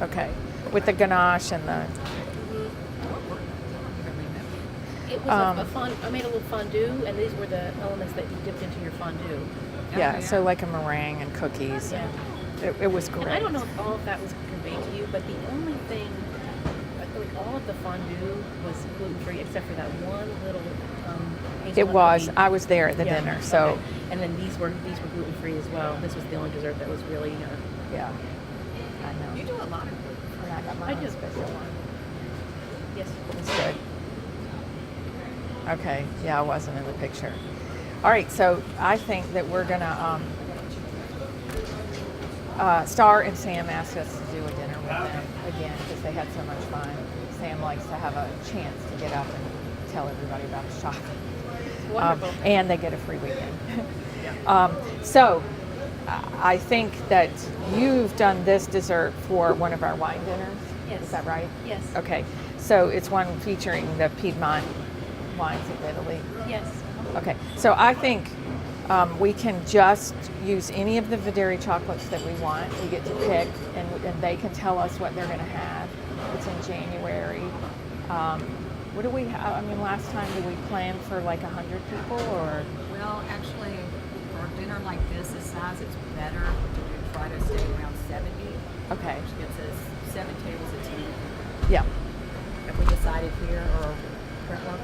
Okay. With the ganache and the... It was I made a little fondue, and these were the elements that you dipped into your fondue. Yeah, so like a meringue and cookies. Yeah. And it was great. And I don't know if all of that was conveyed to you, but the only thing, like all of the fondue was gluten-free except for that one little It hazelnut was. cookie. I was there at the dinner, so... Okay. And then these were gluten-free as well. This was the only dessert that was really... Yeah. I know. You do a lot of gluten. And I got my I own do. special one. Yes. It's good. Okay, yeah, I wasn't in the picture. All right, so I think that we're gonna, Star and Sam asked us to do a dinner with them again because they had so much fun. Sam likes to have a chance to get up and tell everybody about his chocolate. Wonderful. And they get a free weekend. So I think that you've done this dessert for one of our wine dinners. Yes. Is that right? Yes. Okay, so it's one featuring the Piedmont wines of Italy. Yes. Okay, so I think we can just use any of the Videri chocolates that we want. We get to pick, and they can tell us what they're going to have. It's in January. What do we have? I mean, last time did we plan for like 100 people, or? Well, actually, for a dinner like this size, it's better to try to stay around 70. Okay. Which gets us 7 tables of tea. Yeah, If we decided here or Brentwood,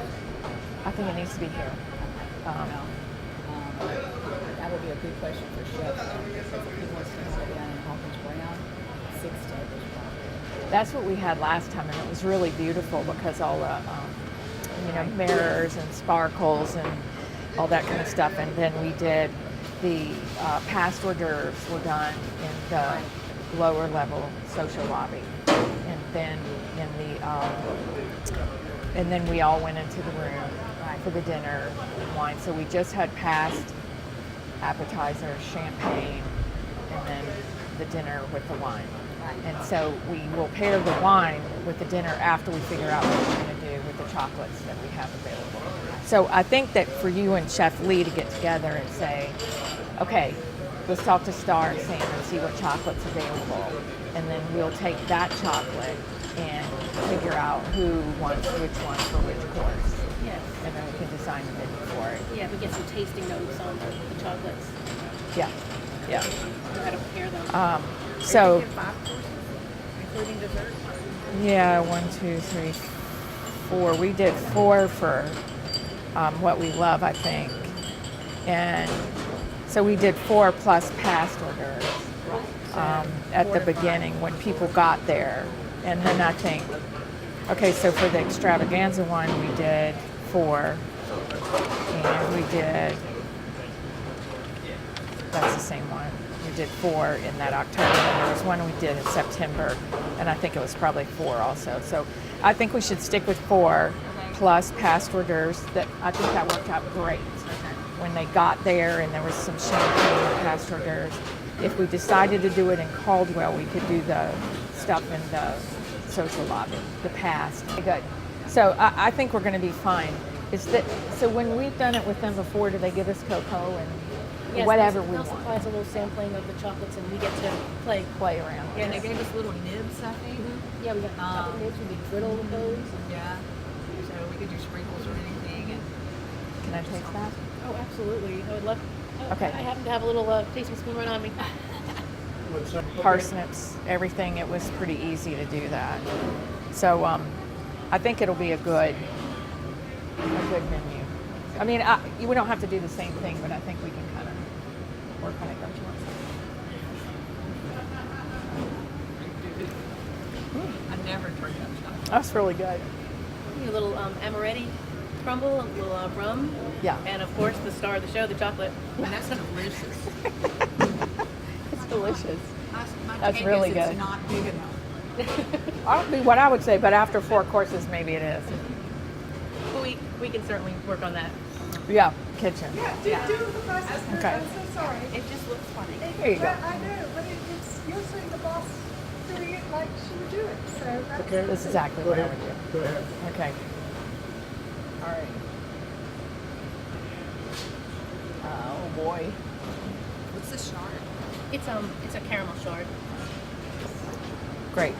I think it needs to be here. that would be a good question for Chef. Because if he wants to sit down in Hawkins Brown, 6 tables probably. That's what we had last time, and it was really beautiful because all the, mirrors and sparkles and all that kind of stuff. And then we did the past hors d'oeuvres were done in the lower level social lobby, and then and then we all went into the room for the dinner and wine. So we just had past, appetizers, champagne, and then the dinner with the wine. And so we will pair the wine with the dinner after we figure out what we're going to do with the chocolates that we have available. So I think that for you and Chef Lee to get together and say, okay, let's talk to Star and Sam and see what chocolate's available. And then we'll take that chocolate and figure out who wants which one for which course. Yes. And then we can design the menu for it. Yeah, we get some tasting notes on the chocolates. Yeah, yeah. How to prepare them. So, 5 courses, including dessert. yeah, 1, 2, 3, 4. We did 4 for what we love, I think. And so we did 4 plus past hors d'oeuvres at the beginning when people got there. And then I think, okay, so for the extravaganza one, we did 4. And we did, that's the same one. We did 4 in that October, and there was one we did in September, and I think it was probably 4 also. So I think we should stick with 4 plus past hors d'oeuvres. That I think that worked out great when they got there, and there was some champagne and past hors d'oeuvres. If we decided to do it in Caldwell, we could do the stuff in the social lobby, the past. Good. So I think we're going to be fine. So when we've done it with them before, do they give us cocoa and Yes, whatever we they'll want? supply us a little sampling of the chocolates, and we get to play. Play around. Yeah, and they gave us little nibs, I think. Yeah, we got chocolate nibs. We could griddle with those. Yeah. So we could do sprinkles or anything. And Can I taste that? Oh, absolutely. I would love. Okay. I happen to have a little tasting spoon right on me. Parsnips, everything. It was pretty easy to do that. So I think it'll be a good menu. I mean, we don't have to do the same thing, but I think we can kind of work on it. Don't you want some? I never turned up chocolate. That's really good. A little amaretti crumble, a little rum. Yeah. And of course, the star of the show, the chocolate. And that's delicious. It's delicious. My That's cake really is good. It's not big enough. That'll be what I would say, but after 4 courses, maybe it is. But we can certainly work on that. Yeah, kitchen. Yeah, do the process. Okay. I'm so sorry. It just looks funny. There you go. But I know, but it's you're seeing the boss doing it like she would do it. So that's Okay. That's exactly what I would do. Go ahead. Okay. All right. Oh boy. What's the shard? It's a caramel shard. Great.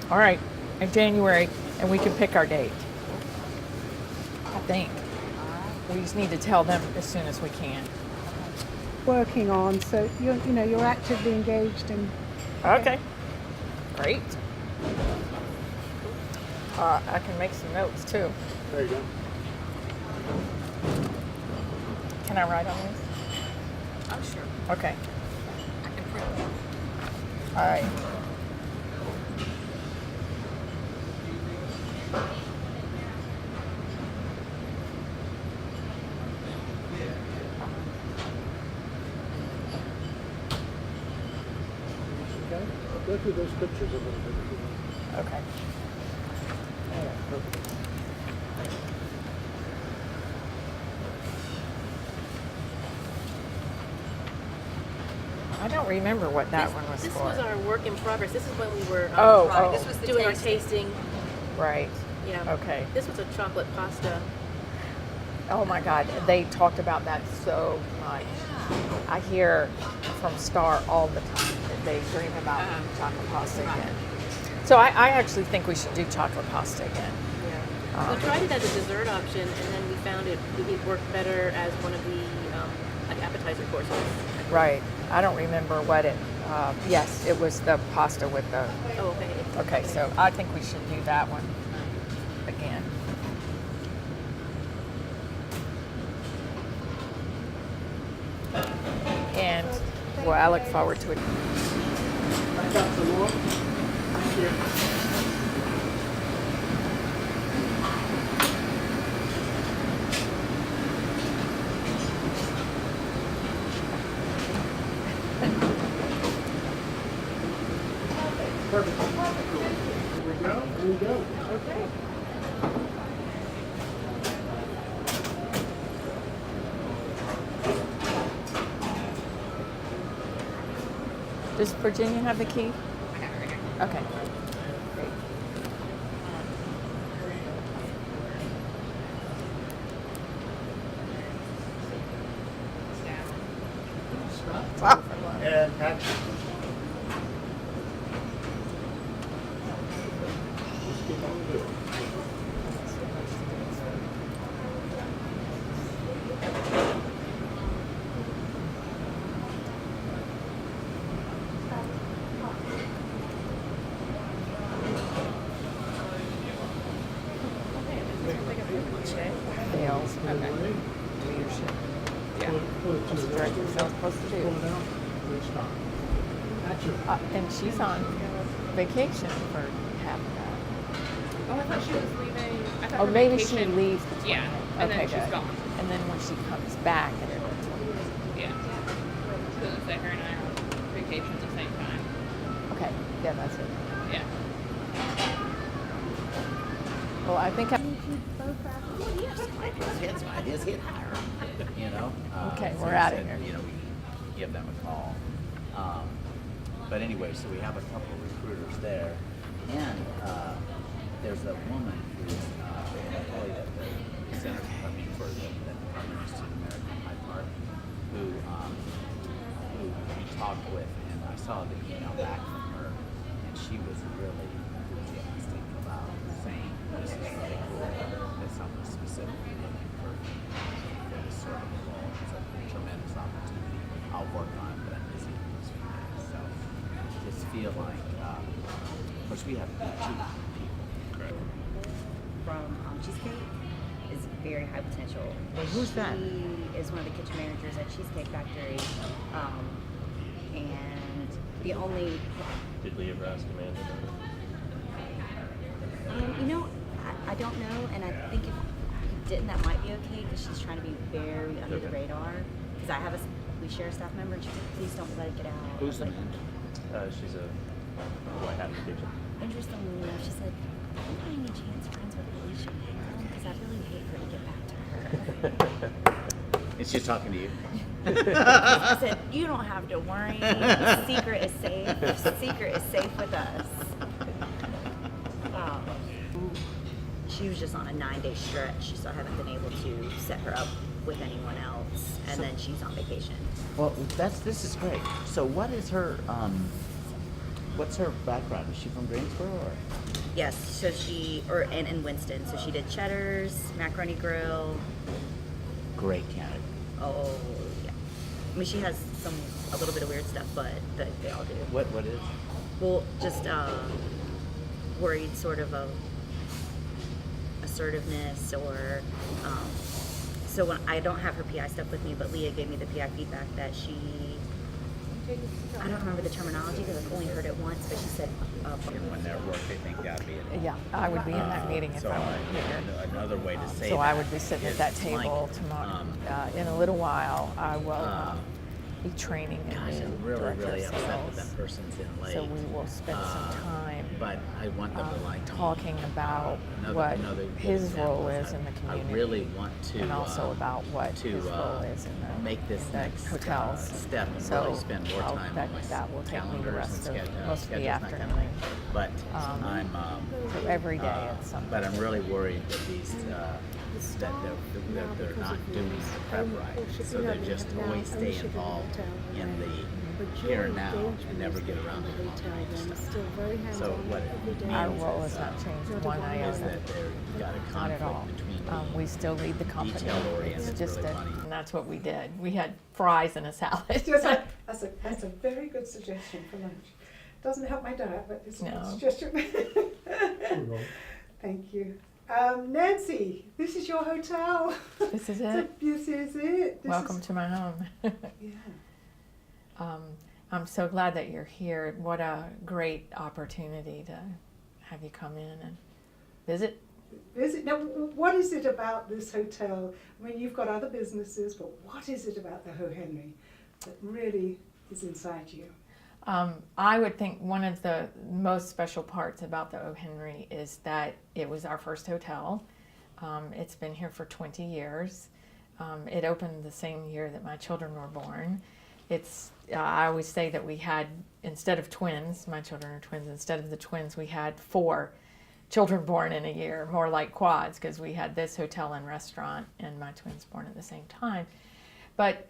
All right, in January, and we can pick our date. I think. We just need to tell them as soon as we can. Working on, so you're actively engaged in. Okay. Great. I can make some notes too. There you go. Can I write on this? Oh, sure. Okay. I can print them. All right. Okay. I'll go through those pictures a little bit if you want. Okay. I don't remember what that one was This for. was our work in progress. This is when we were Oh, This was the doing our tasting. tasting. right. Yeah. Okay. This was a chocolate pasta. Oh my God, they talked about that so much. I hear from Star all the time that they dream about chocolate pasta again. So I actually think we should do chocolate pasta again. Yeah. We tried it as a dessert option, and then we found it worked better as one of the like appetizer courses. Right. I don't remember what it. Yes, it was the pasta with the. Oh, okay. Okay, so I think we should do that one again. And well, I look forward to it. I got some more. Thank you. Perfect. Here we go. Here we go. Okay. Does Virginia have the key? I got it right here. Okay. Great. Stop. And action. Just keep on doing it. Sales, leadership. Yeah. Pull it to What's the the director right. of sales supposed to Pull do? it out. Then stop. Action. And she's on vacation for half of that. Oh, I thought she was leaving. I thought Oh, her maybe she vacation- leaves the 20th. Yeah, and then Okay, she's good. gone. And then when she comes back, Yeah. So it's like her and I are on vacation at the same time. okay, yeah, that's it. Yeah. Well, I think I, His hit higher, you know. Okay, so we're he outta said, here. You know, we can give them a call. But anyway, so we have a couple of recruiters there, and there's a woman who's employed at the center, for the Department of Student American High Park, who we talked with, and I saw the email back from her, and she was really enthusiastic about saying this is really cool. It's something specifically looking for this sort of role. It's a tremendous opportunity. I'll work on it, but I'm busy these few days. So I just feel like, of course, we have two people. From Cheesecake is very high potential. Wait, who's that? She is one of the kitchen managers at Cheesecake Factory. And the only, Did Lee ever ask Amanda? I don't know, and I think if he didn't, that might be okay because she's trying to be very under the Okay. radar. Because we share a staff member, and she said, please don't let it get out. Who's the But manager? She's a white hat in the kitchen. interestingly enough, she said, I'm by any chance friends with Alicia because I really hate her to get back to her. It's just talking to you. I said, you don't have to worry. The secret is safe. The secret is safe with us. She was just on a 9-day stretch, so I haven't been able to set her up with anyone else. And then she's on vacation. Well, this is great. So what is her What's her background? Is she from Greensboro or? Yes, so and in Winston. So she did Cheddar's, Macaroni Grill. Great candidate. Oh, yeah. I mean, she has a little bit of weird stuff, but they all do. What is? Well, just worried sort of assertiveness or, so when I don't have her PI stuff with me, but Leah gave me the PI feedback that I don't remember the terminology because I've only heard it once, but she said, And when they're at work, they think that'd be it. Yeah, I would be in that meeting if So I were here. another way to say So that I would be sitting at is that table like, tomorrow. In a little while, I will be training a Gosh, new I'm really, director really of upset that sales. that person's in late. So we will spend some time But I want them to like talking about what his role is in the community. I really want to, and also about what his role is in the make this the next hotels. step and So really spend more I'll time bet on my that will take me the calendars rest and of schedule- most of the schedules and that kind of afternoon. thing. But I'm So every day at some but point. I'm really worried that that they're not doing the prep right. So they just always stay involved in the here and now and never get around to the long-range stuff. So what it Our means role is, has not changed one is iota. that they've got a Not at all. conflict between We still lead the company. detail-oriented, It's just really a, funny. and that's what we did. We had fries and a salad. That's a very good suggestion for lunch. Doesn't help my diet, but it's a No. good suggestion. Thank you. Nancy, this is your hotel. This is it. This is it. Welcome to my home. Yeah. I'm so glad that you're here. What a great opportunity to have you come in and visit. Now, what is it about this hotel? I mean, you've got other businesses, but what is it about the OHenry that really is inside you? I would think one of the most special parts about the OHenry is that it was our first hotel. It's been here for 20 years. It opened the same year that my children were born. I always say that we had, instead of twins, my children are twins, instead of the twins, we had 4 children born in a year, more like quads, because we had this hotel and restaurant and my twins born at the same time. But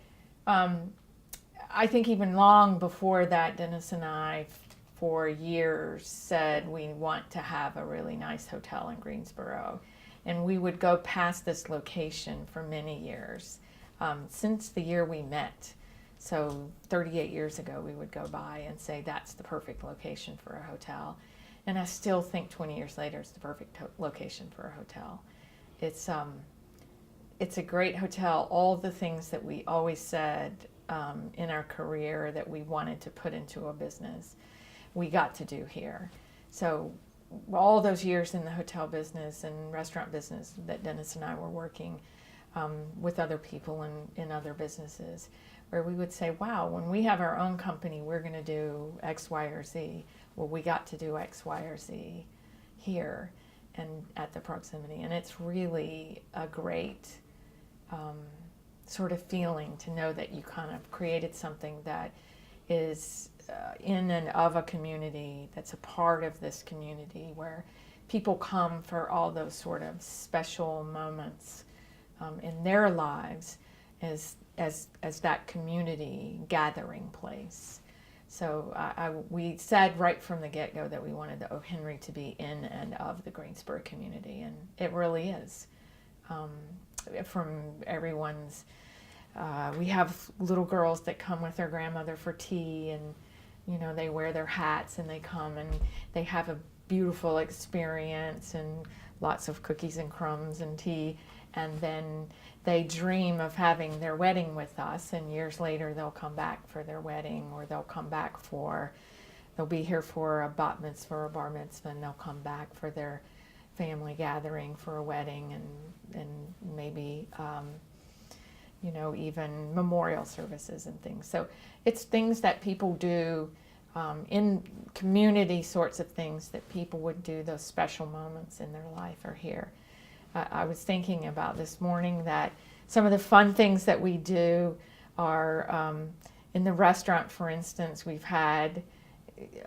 I think even long before that, Dennis and I, for years, said we want to have a really nice hotel in Greensboro. And we would go past this location for many years, since the year we met. So 38 years ago, we would go by and say that's the perfect location for a hotel. And I still think 20 years later, it's the perfect location for a hotel. It's a great hotel. All the things that we always said in our career that we wanted to put into a business, we got to do here. So all those years in the hotel business and restaurant business that Dennis and I were working with other people in other businesses, where we would say, wow, when we have our own company, we're going to do X, Y, or Z. Well, we got to do X, Y, or Z here and at the proximity. And it's really a great sort of feeling to know that you kind of created something that is in and of a community, that's a part of this community, where people come for all those sort of special moments in their lives as that community gathering place. So we said right from the get-go that we wanted the OHenry to be in and of the Greensboro community, and it really is. From everyone's, we have little girls that come with their grandmother for tea, and you know, they wear their hats and they come and they have a beautiful experience and lots of cookies and crumbs and tea, and then they dream of having their wedding with us, and years later they'll come back for their wedding, or they'll be here for a bat mitzvah or a bar mitzvah, and they'll come back for their family gathering for a wedding, and maybe you know, even memorial services and things. So it's things that people do in community sorts of things that people would do, those special moments in their life are here. I was thinking about this morning that some of the fun things that we do are in the restaurant, for instance, we've had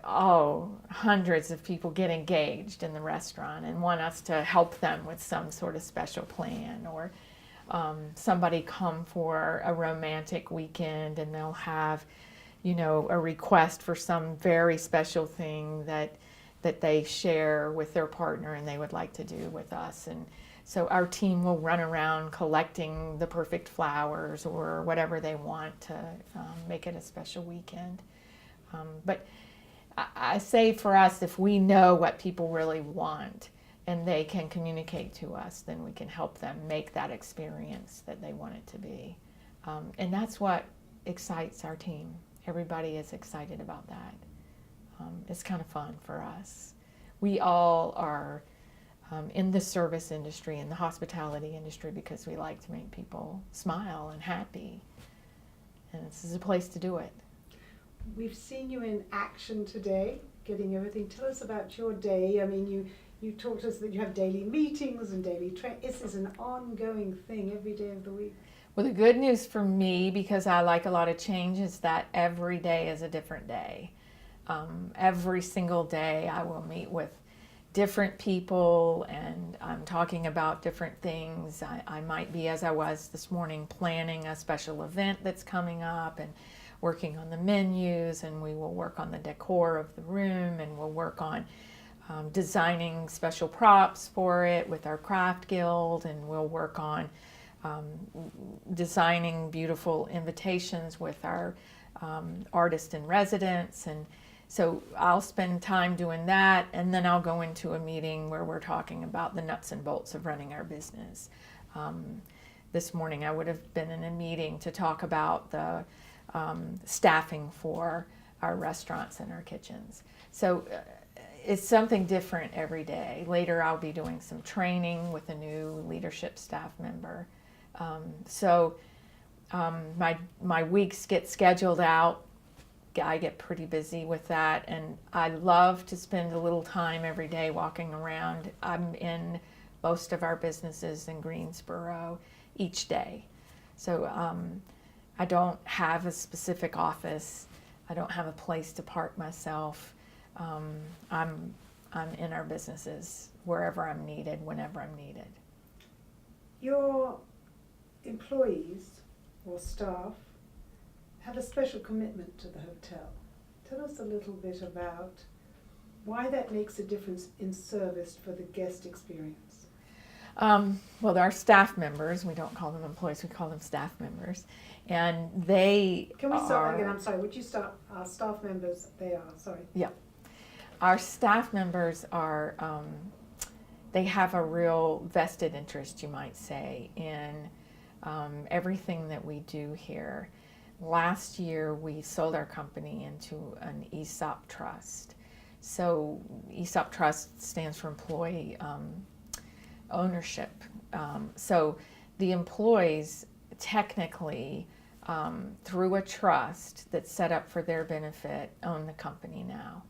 hundreds of people get engaged in the restaurant and want us to help them with some sort of special plan, or somebody come for a romantic weekend and they'll have, a request for some very special thing that they share with their partner and they would like to do with us. And so our team will run around collecting the perfect flowers or whatever they want to make it a special weekend. But I say for us, if we know what people really want and they can communicate to us, then we can help them make that experience that they want it to be. And that's what excites our team. Everybody is excited about that. It's kind of fun for us. We all are in the service industry, in the hospitality industry, because we like to make people smile and happy. And this is a place to do it. We've seen you in action today, getting everything. Tell us about your day. I mean, you talked to us that you have daily meetings and daily training. This is an ongoing thing every day of the week. Well, the good news for me, because I like a lot of change, is that every day is a different day. Every single day I will meet with different people and I'm talking about different things. I might be, as I was this morning, planning a special event that's coming up and working on the menus, and we will work on the decor of the room, and we'll work on designing special props for it with our craft guild, and we'll work on designing beautiful invitations with our artist in residence. And so I'll spend time doing that, and then I'll go into a meeting where we're talking about the nuts and bolts of running our business. This morning I would have been in a meeting to talk about the staffing for our restaurants and our kitchens. So it's something different every day. Later I'll be doing some training with a new leadership staff member. My weeks get scheduled out. I get pretty busy with that, and I love to spend a little time every day walking around. I'm in most of our businesses in Greensboro each day. So I don't have a specific office. I don't have a place to park myself. I'm in our businesses wherever I'm needed, whenever I'm needed. Your employees or staff have a special commitment to the hotel. Tell us a little bit about why that makes a difference in service for the guest experience. Well, our staff members, we don't call them employees, we call them staff members, and they Can we start again? I'm sorry, would you start? Our staff members, they are, sorry. Yeah. Our staff members are, they have a real vested interest, you might say, in everything that we do here. Last year, we sold our company into an ESOP trust. So ESOP trust stands for employee ownership. So the employees technically, through a trust that's set up for their benefit, own the company now.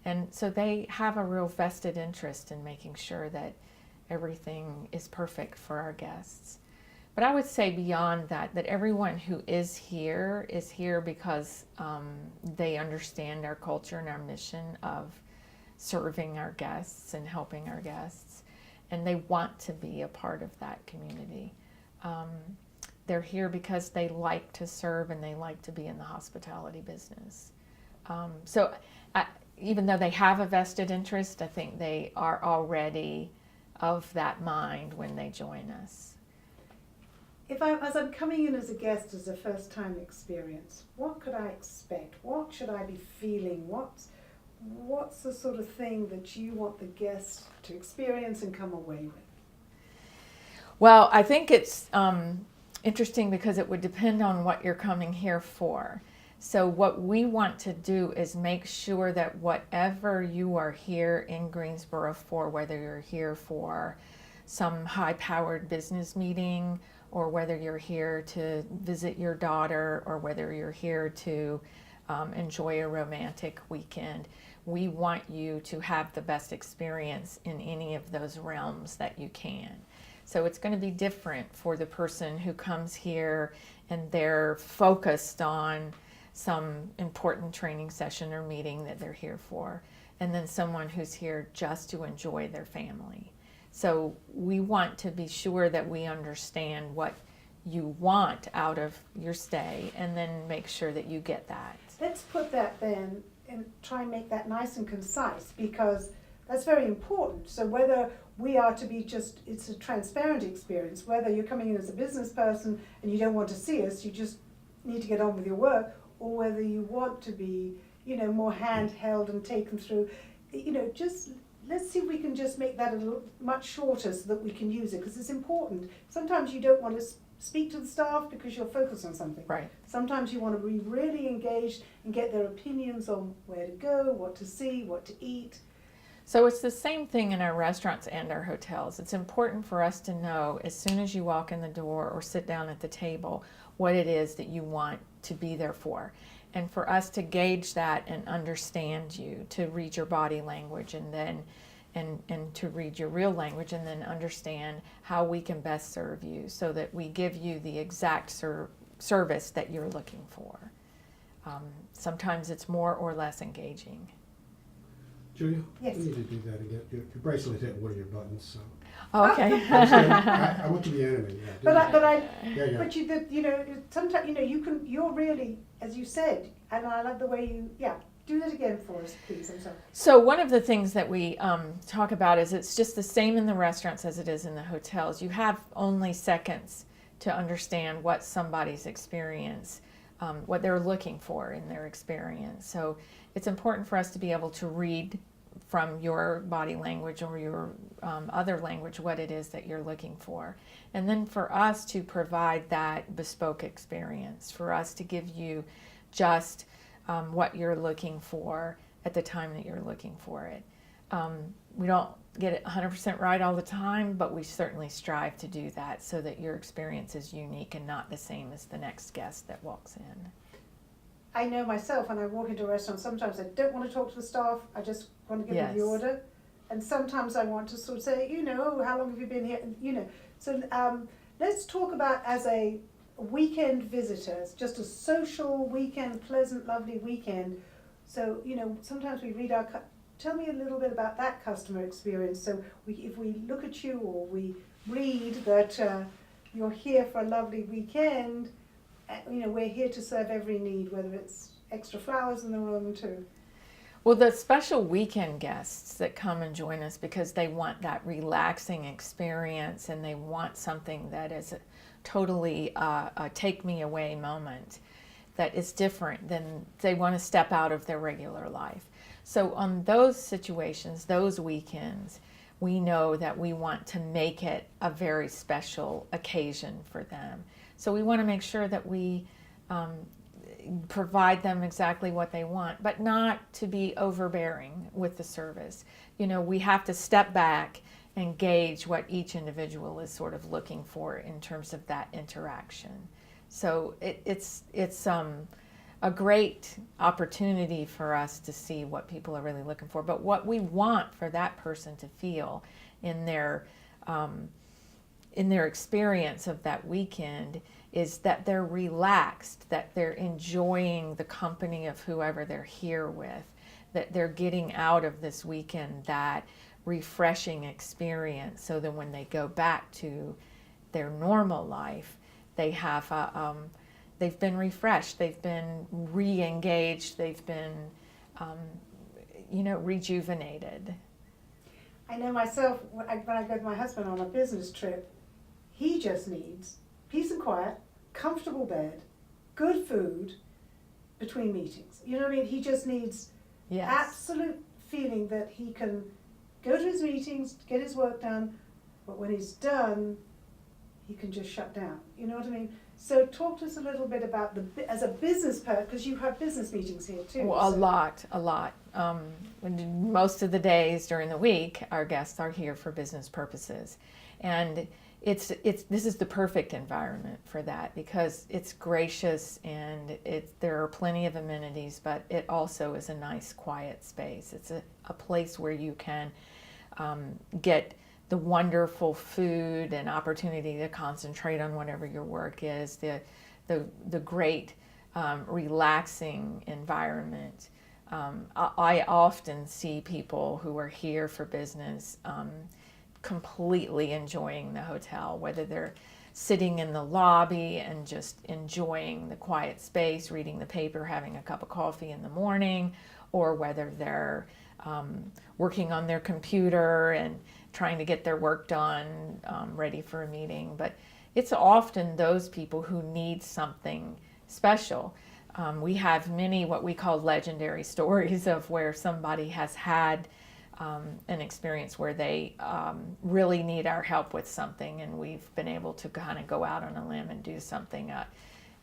And so they have a real vested interest in making sure that everything is perfect for our guests. But I would say beyond that, that everyone who is here because they understand our culture and our mission of serving our guests and helping our guests, and they want to be a part of that community. They're here because they like to serve and they like to be in the hospitality business. Even though they have a vested interest, I think they are already of that mind when they join us. As I'm coming in as a guest, as a first-time experience, what could I expect? What should I be feeling? What's the sort of thing that you want the guest to experience and come away with? Well, I think it's interesting because it would depend on what you're coming here for. So what we want to do is make sure that whatever you are here in Greensboro for, whether you're here for some high-powered business meeting, or whether you're here to visit your daughter, or whether you're here to enjoy a romantic weekend, we want you to have the best experience in any of those realms that you can. So it's going to be different for the person who comes here and they're focused on some important training session or meeting that they're here for, and then someone who's here just to enjoy their family. So we want to be sure that we understand what you want out of your stay and then make sure that you get that. Let's put that then and try and make that nice and concise, because that's very important. So whether we are to be just, it's a transparent experience, whether you're coming in as a business person and you don't want to see us, you just need to get on with your work, or whether you want to be, more handheld and taken through, just let's see if we can just make that a little much shorter so that we can use it, because it's important. Sometimes you don't want to speak to the staff because you're focused on something. Right. Sometimes you want to be really engaged and get their opinions on where to go, what to see, what to eat. So it's the same thing in our restaurants and our hotels. It's important for us to know as soon as you walk in the door or sit down at the table what it is that you want to be there for. And for us to gauge that and understand you, to read your body language and then and to read your real language, and then understand how we can best serve you so that we give you the exact service that you're looking for. Sometimes it's more or less engaging. Julia, Yes. we need to do that again. Your bracelet hit one of your buttons, so. Oh, okay. I want to be animated. Yeah, But sometimes you're really, as you said, and I love the way do that again for us, please. I'm sorry. So one of the things that we talk about is it's just the same in the restaurants as it is in the hotels. You have only seconds to understand what somebody's experience, what they're looking for in their experience. So it's important for us to be able to read from your body language or your other language what it is that you're looking for. And then for us to provide that bespoke experience, for us to give you just what you're looking for at the time that you're looking for it. We don't get it 100% right all the time, but we certainly strive to do that so that your experience is unique and not the same as the next guest that walks in. I know myself, when I walk into a restaurant, sometimes I don't want to talk to the staff, I just want to give them the Yes. order. And sometimes I want to sort of say, how long have you been here? So let's talk about as a weekend visitor, just a social weekend, pleasant, lovely weekend. So, sometimes we read tell me a little bit about that customer experience. So if we look at you or we read that you're here for a lovely weekend, we're here to serve every need, whether it's extra flowers in the room too. Well, the special weekend guests that come and join us because they want that relaxing experience and they want something that is a totally a take me away moment that is different than they want to step out of their regular life. So on those situations, those weekends, we know that we want to make it a very special occasion for them. So we want to make sure that we provide them exactly what they want, but not to be overbearing with the service. We have to step back and gauge what each individual is sort of looking for in terms of that interaction. So it's a great opportunity for us to see what people are really looking for. But what we want for that person to feel in their experience of that weekend is that they're relaxed, that they're enjoying the company of whoever they're here with, that they're getting out of this weekend that refreshing experience, so that when they go back to their normal life, they have they've been refreshed, they've been re-engaged, they've been rejuvenated. I know myself, when I go with my husband on a business trip, he just needs peace and quiet, comfortable bed, good food between meetings. You know what I mean? He just needs Yes. absolute feeling that he can go to his meetings, get his work done, but when he's done, he can just shut down. You know what I mean? So talk to us a little bit about as a business person, because you have business meetings here too. Well, so. a lot. Most of the days during the week, our guests are here for business purposes, and this is the perfect environment for that because it's gracious and there are plenty of amenities, but it also is a nice, quiet space. It's a place where you can get the wonderful food and opportunity to concentrate on whatever your work is, the great relaxing environment. I often see people who are here for business completely enjoying the hotel, whether they're sitting in the lobby and just enjoying the quiet space, reading the paper, having a cup of coffee in the morning, or whether they're working on their computer and trying to get their work done, ready for a meeting. But it's often those people who need something special. We have many what we call legendary stories of where somebody has had an experience where they really need our help with something, and we've been able to kind of go out on a limb and do something.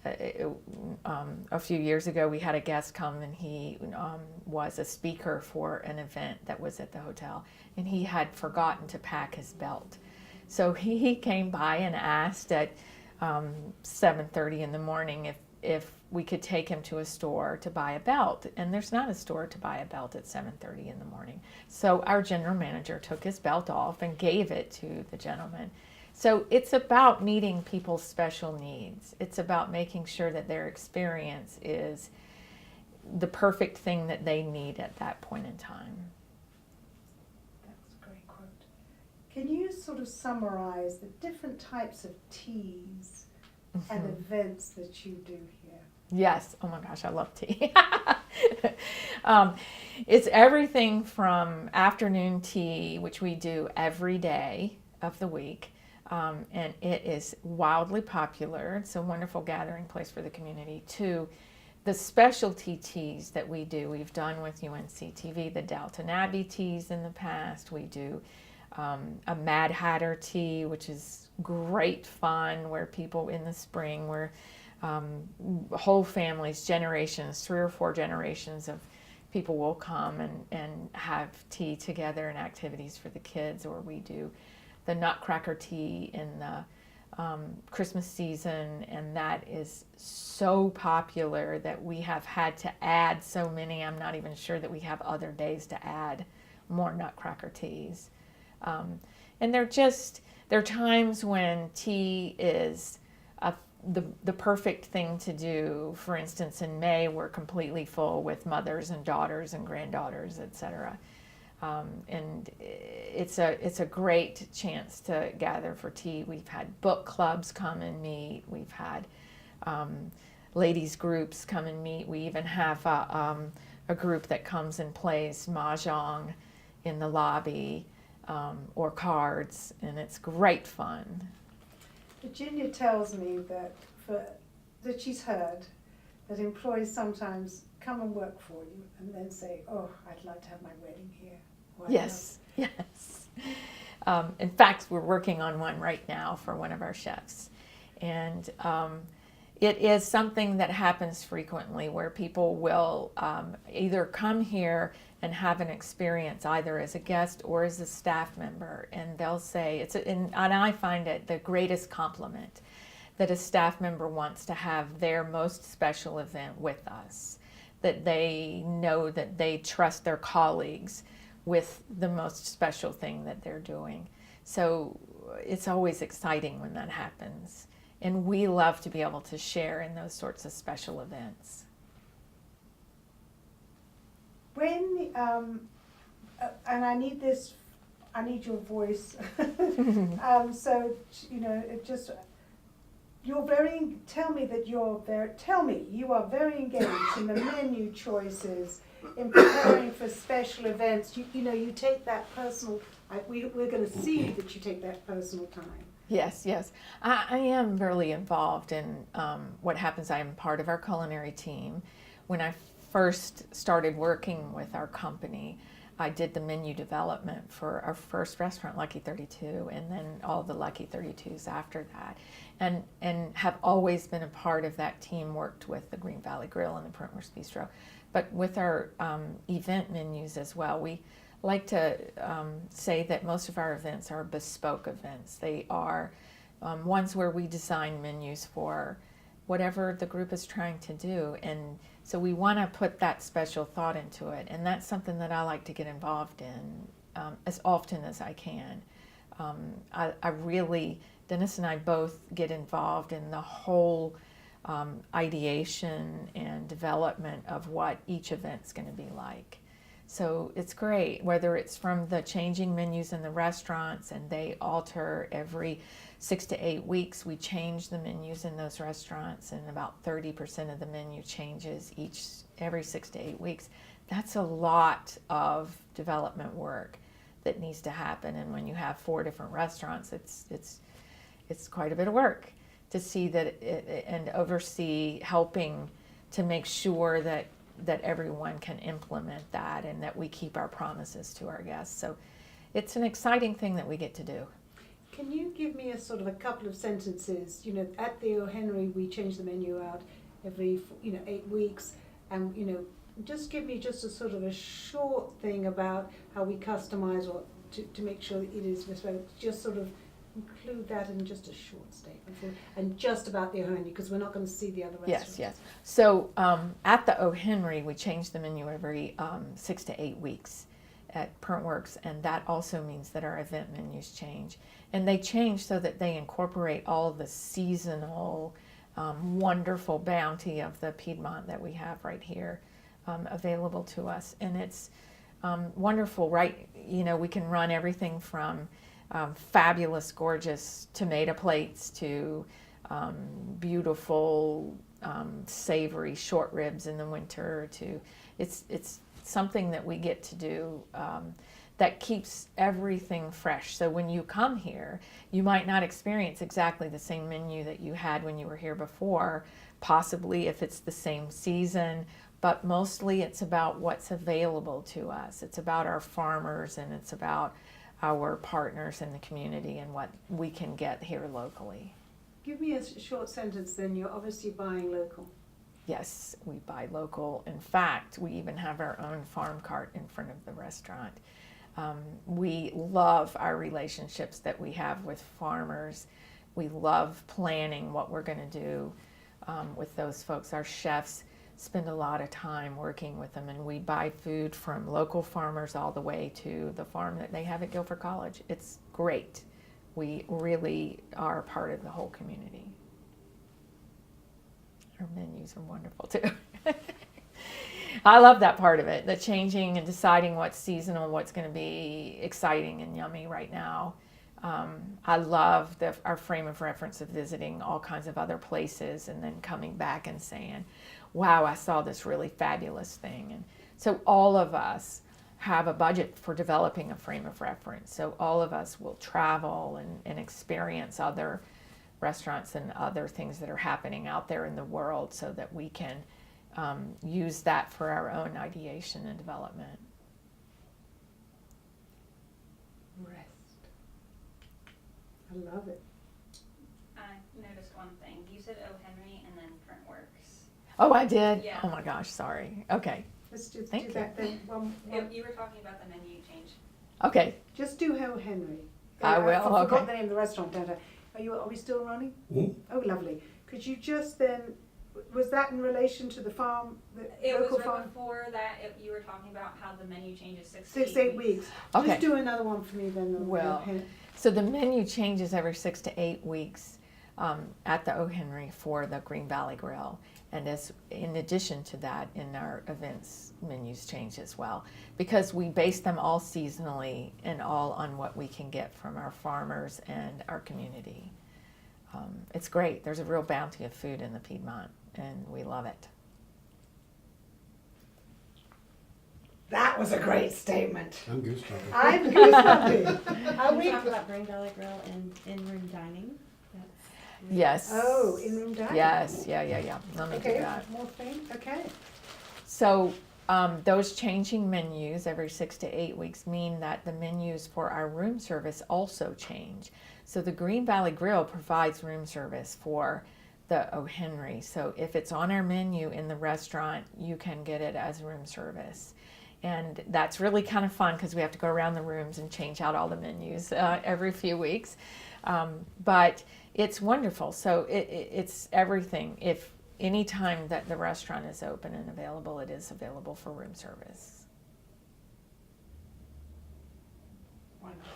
A few years ago, we had a guest come, and he was a speaker for an event that was at the hotel, and he had forgotten to pack his belt. So he came by and asked at 7:30 in the morning if we could take him to a store to buy a belt, and there's not a store to buy a belt at 7:30 in the morning. So our general manager took his belt off and gave it to the gentleman. So it's about meeting people's special needs. It's about making sure that their experience is the perfect thing that they need at that point in time. That's a great quote. Can you sort of summarize the different types of teas and events that you do here? Yes. Oh my gosh, I love tea. It's everything from afternoon tea, which we do every day of the week, and it is wildly popular. It's a wonderful gathering place for the community, to the specialty teas that we do. We've done with UNC-TV, the Dalton Abbey teas in the past. We do a Mad Hatter tea, which is great fun, where people in the spring, where whole families, generations, 3 or 4 generations of people will come and have tea together and activities for the kids. Or we do the Nutcracker tea in the Christmas season, and that is so popular that we have had to add so many. I'm not even sure that we have other days to add more Nutcracker teas. And there are times when tea is the perfect thing to do. For instance, in May, we're completely full with mothers and daughters and granddaughters, etc. And it's a great chance to gather for tea. We've had book clubs come and meet. We've had ladies groups come and meet. We even have a group that comes and plays mahjong in the lobby, or cards, and it's great fun. Virginia tells me that she's heard that employees sometimes come and work for you and then say, "Oh, I'd like to have my wedding here." Yes, yes. In fact, we're working on one right now for one of our chefs. And it is something that happens frequently, where people will either come here and have an experience either as a guest or as a staff member, and they'll say, and I find it the greatest compliment that a staff member wants to have their most special event with us, that they know that they trust their colleagues with the most special thing that they're doing. So it's always exciting when that happens, and we love to be able to share in those sorts of special events. When, and I need your voice. So, you are very engaged in the menu choices, in preparing for special events. You take that personal, we're going to see that you take that personal time. Yes, yes. I am really involved in what happens. I am part of our culinary team. When I first started working with our company, I did the menu development for our first restaurant, Lucky 32, and then all the Lucky 32s after that. And have always been a part of that team, worked with the Green Valley Grill and the Printworks Bistro. But with our event menus as well, we like to say that most of our events are bespoke events. They are ones where we design menus for whatever the group is trying to do. And so we want to put that special thought into it. And that's something that I like to get involved in as often as I can. I really, Dennis and I both get involved in the whole ideation and development of what each event's going to be like. So it's great, whether it's from the changing menus in the restaurants, and they alter every 6 to 8 weeks. We change the menus in those restaurants, and about 30% of the menu changes every 6 to 8 weeks. That's a lot of development work that needs to happen. And when you have 4 different restaurants, it's quite a bit of work to see that and oversee, helping to make sure that everyone can implement that and that we keep our promises to our guests. So it's an exciting thing that we get to do. Can you give me a sort of a couple of sentences? You know, at the OHenry, we change the menu out every 8 weeks, and just give me just a sort of a short thing about how we customize or to make sure that it is respected. Just sort of include that in just a short statement, and just about the OHenry, because we're not going to see the other restaurants. Yes. So at the OHenry, we change the menu every 6 to 8 weeks at Printworks, and that also means that our event menus change. And they change so that they incorporate all the seasonal, wonderful bounty of the Piedmont that we have right here available to us. And it's wonderful, right? We can run everything from fabulous, gorgeous tomato plates to beautiful, savory short ribs in the winter. It's something that we get to do that keeps everything fresh. So when you come here, you might not experience exactly the same menu that you had when you were here before, possibly if it's the same season, but mostly it's about what's available to us. It's about our farmers, and it's about our partners in the community and what we can get here locally. Give me a short sentence then. You're obviously buying local. Yes, we buy local. In fact, we even have our own farm cart in front of the restaurant. We love our relationships that we have with farmers. We love planning what we're going to do with those folks. Our chefs spend a lot of time working with them, and we buy food from local farmers all the way to the farm that they have at Guilford College. It's great. We really are part of the whole community. Our menus are wonderful too. I love that part of it, the changing and deciding what's seasonal, what's going to be exciting and yummy right now. I love our frame of reference of visiting all kinds of other places and then coming back and saying, wow, I saw this really fabulous thing. And so all of us have a budget for developing a frame of reference. So all of us will travel and experience other restaurants and other things that are happening out there in the world so that we can use that for our own ideation and development. Rest. I love it. I noticed one thing. You said OHenry and then Printworks. Oh, I did? Yeah. Oh my gosh, sorry. Okay. Let's just Thank do that then. You were talking about the menu change. Okay. Just do OHenry. I will, I forgot okay. the name of the restaurant, don't I? Are we still running? Mm. Oh, lovely. Could you just then, was that in relation to the farm, the It local was right farm? before that. You were talking about how the menu changes 6 6 to 8 weeks. Okay. Just do another one for me then. Well, so the menu changes every 6 to 8 weeks at the OHenry for the Green Valley Grill. And in addition to that, in our events, menus change as well, because we base them all seasonally and all on what we can get from our farmers and our community. It's great. There's a real bounty of food in the Piedmont, and we love it. That was a great statement. I'm goosebumps. I'm goosebumps. Are We we? talked about Green Valley Grill and in-room dining. That's Yes. Oh, in-room dining. Yes. Yeah. Let me do Okay, that. more thing. Okay. So those changing menus every 6 to 8 weeks mean that the menus for our room service also change. So the Green Valley Grill provides room service for the OHenry. So if it's on our menu in the restaurant, you can get it as room service. And that's really kind of fun because we have to go around the rooms and change out all the menus every few weeks. But it's wonderful. So it's everything. If any time that the restaurant is open and available, it is available for room service. Wonderful.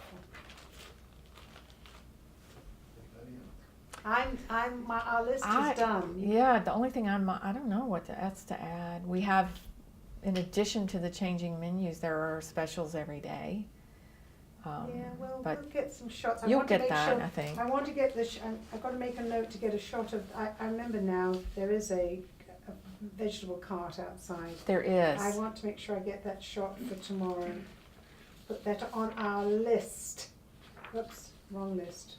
Our list is done. Yeah, the only thing I don't know what else to add. We have in addition to the changing menus, there are specials every day. Yeah, well, but we'll get some shots. I you'll want to get make that, sure, I think. I want to get this. I've got to make a note to get a shot of. I remember now there is a vegetable cart outside. There is. I want to make sure I get that shot for tomorrow. And put that on our list. Oops, wrong list.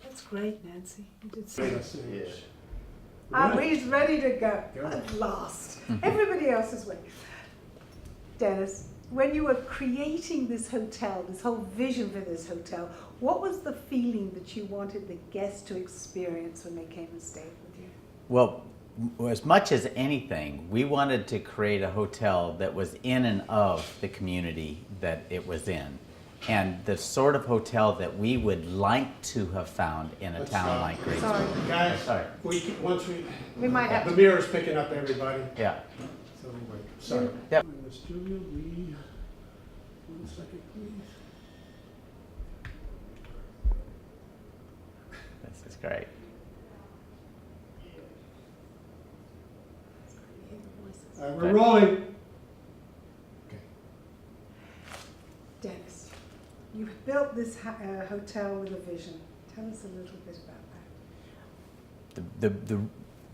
That's great, Nancy. You did so. He's ready to go at last. Everybody else is waiting. Dennis, when you were creating this hotel, this whole vision for this hotel, what was the feeling that you wanted the guests to experience when they came and stayed with you? Well, as much as anything, we wanted to create a hotel that was in and of the community that it was in. And the sort of hotel that we would like to have found in a town like Greensboro. Sorry. Guys, Sorry. once We might have the to. mirror's picking up everybody. Yeah. So wait, sorry. Yep. Miss Julia, we, 1 second, please. This is great. We're rolling. Dennis, you built this hotel with a vision. Tell us a little bit about that.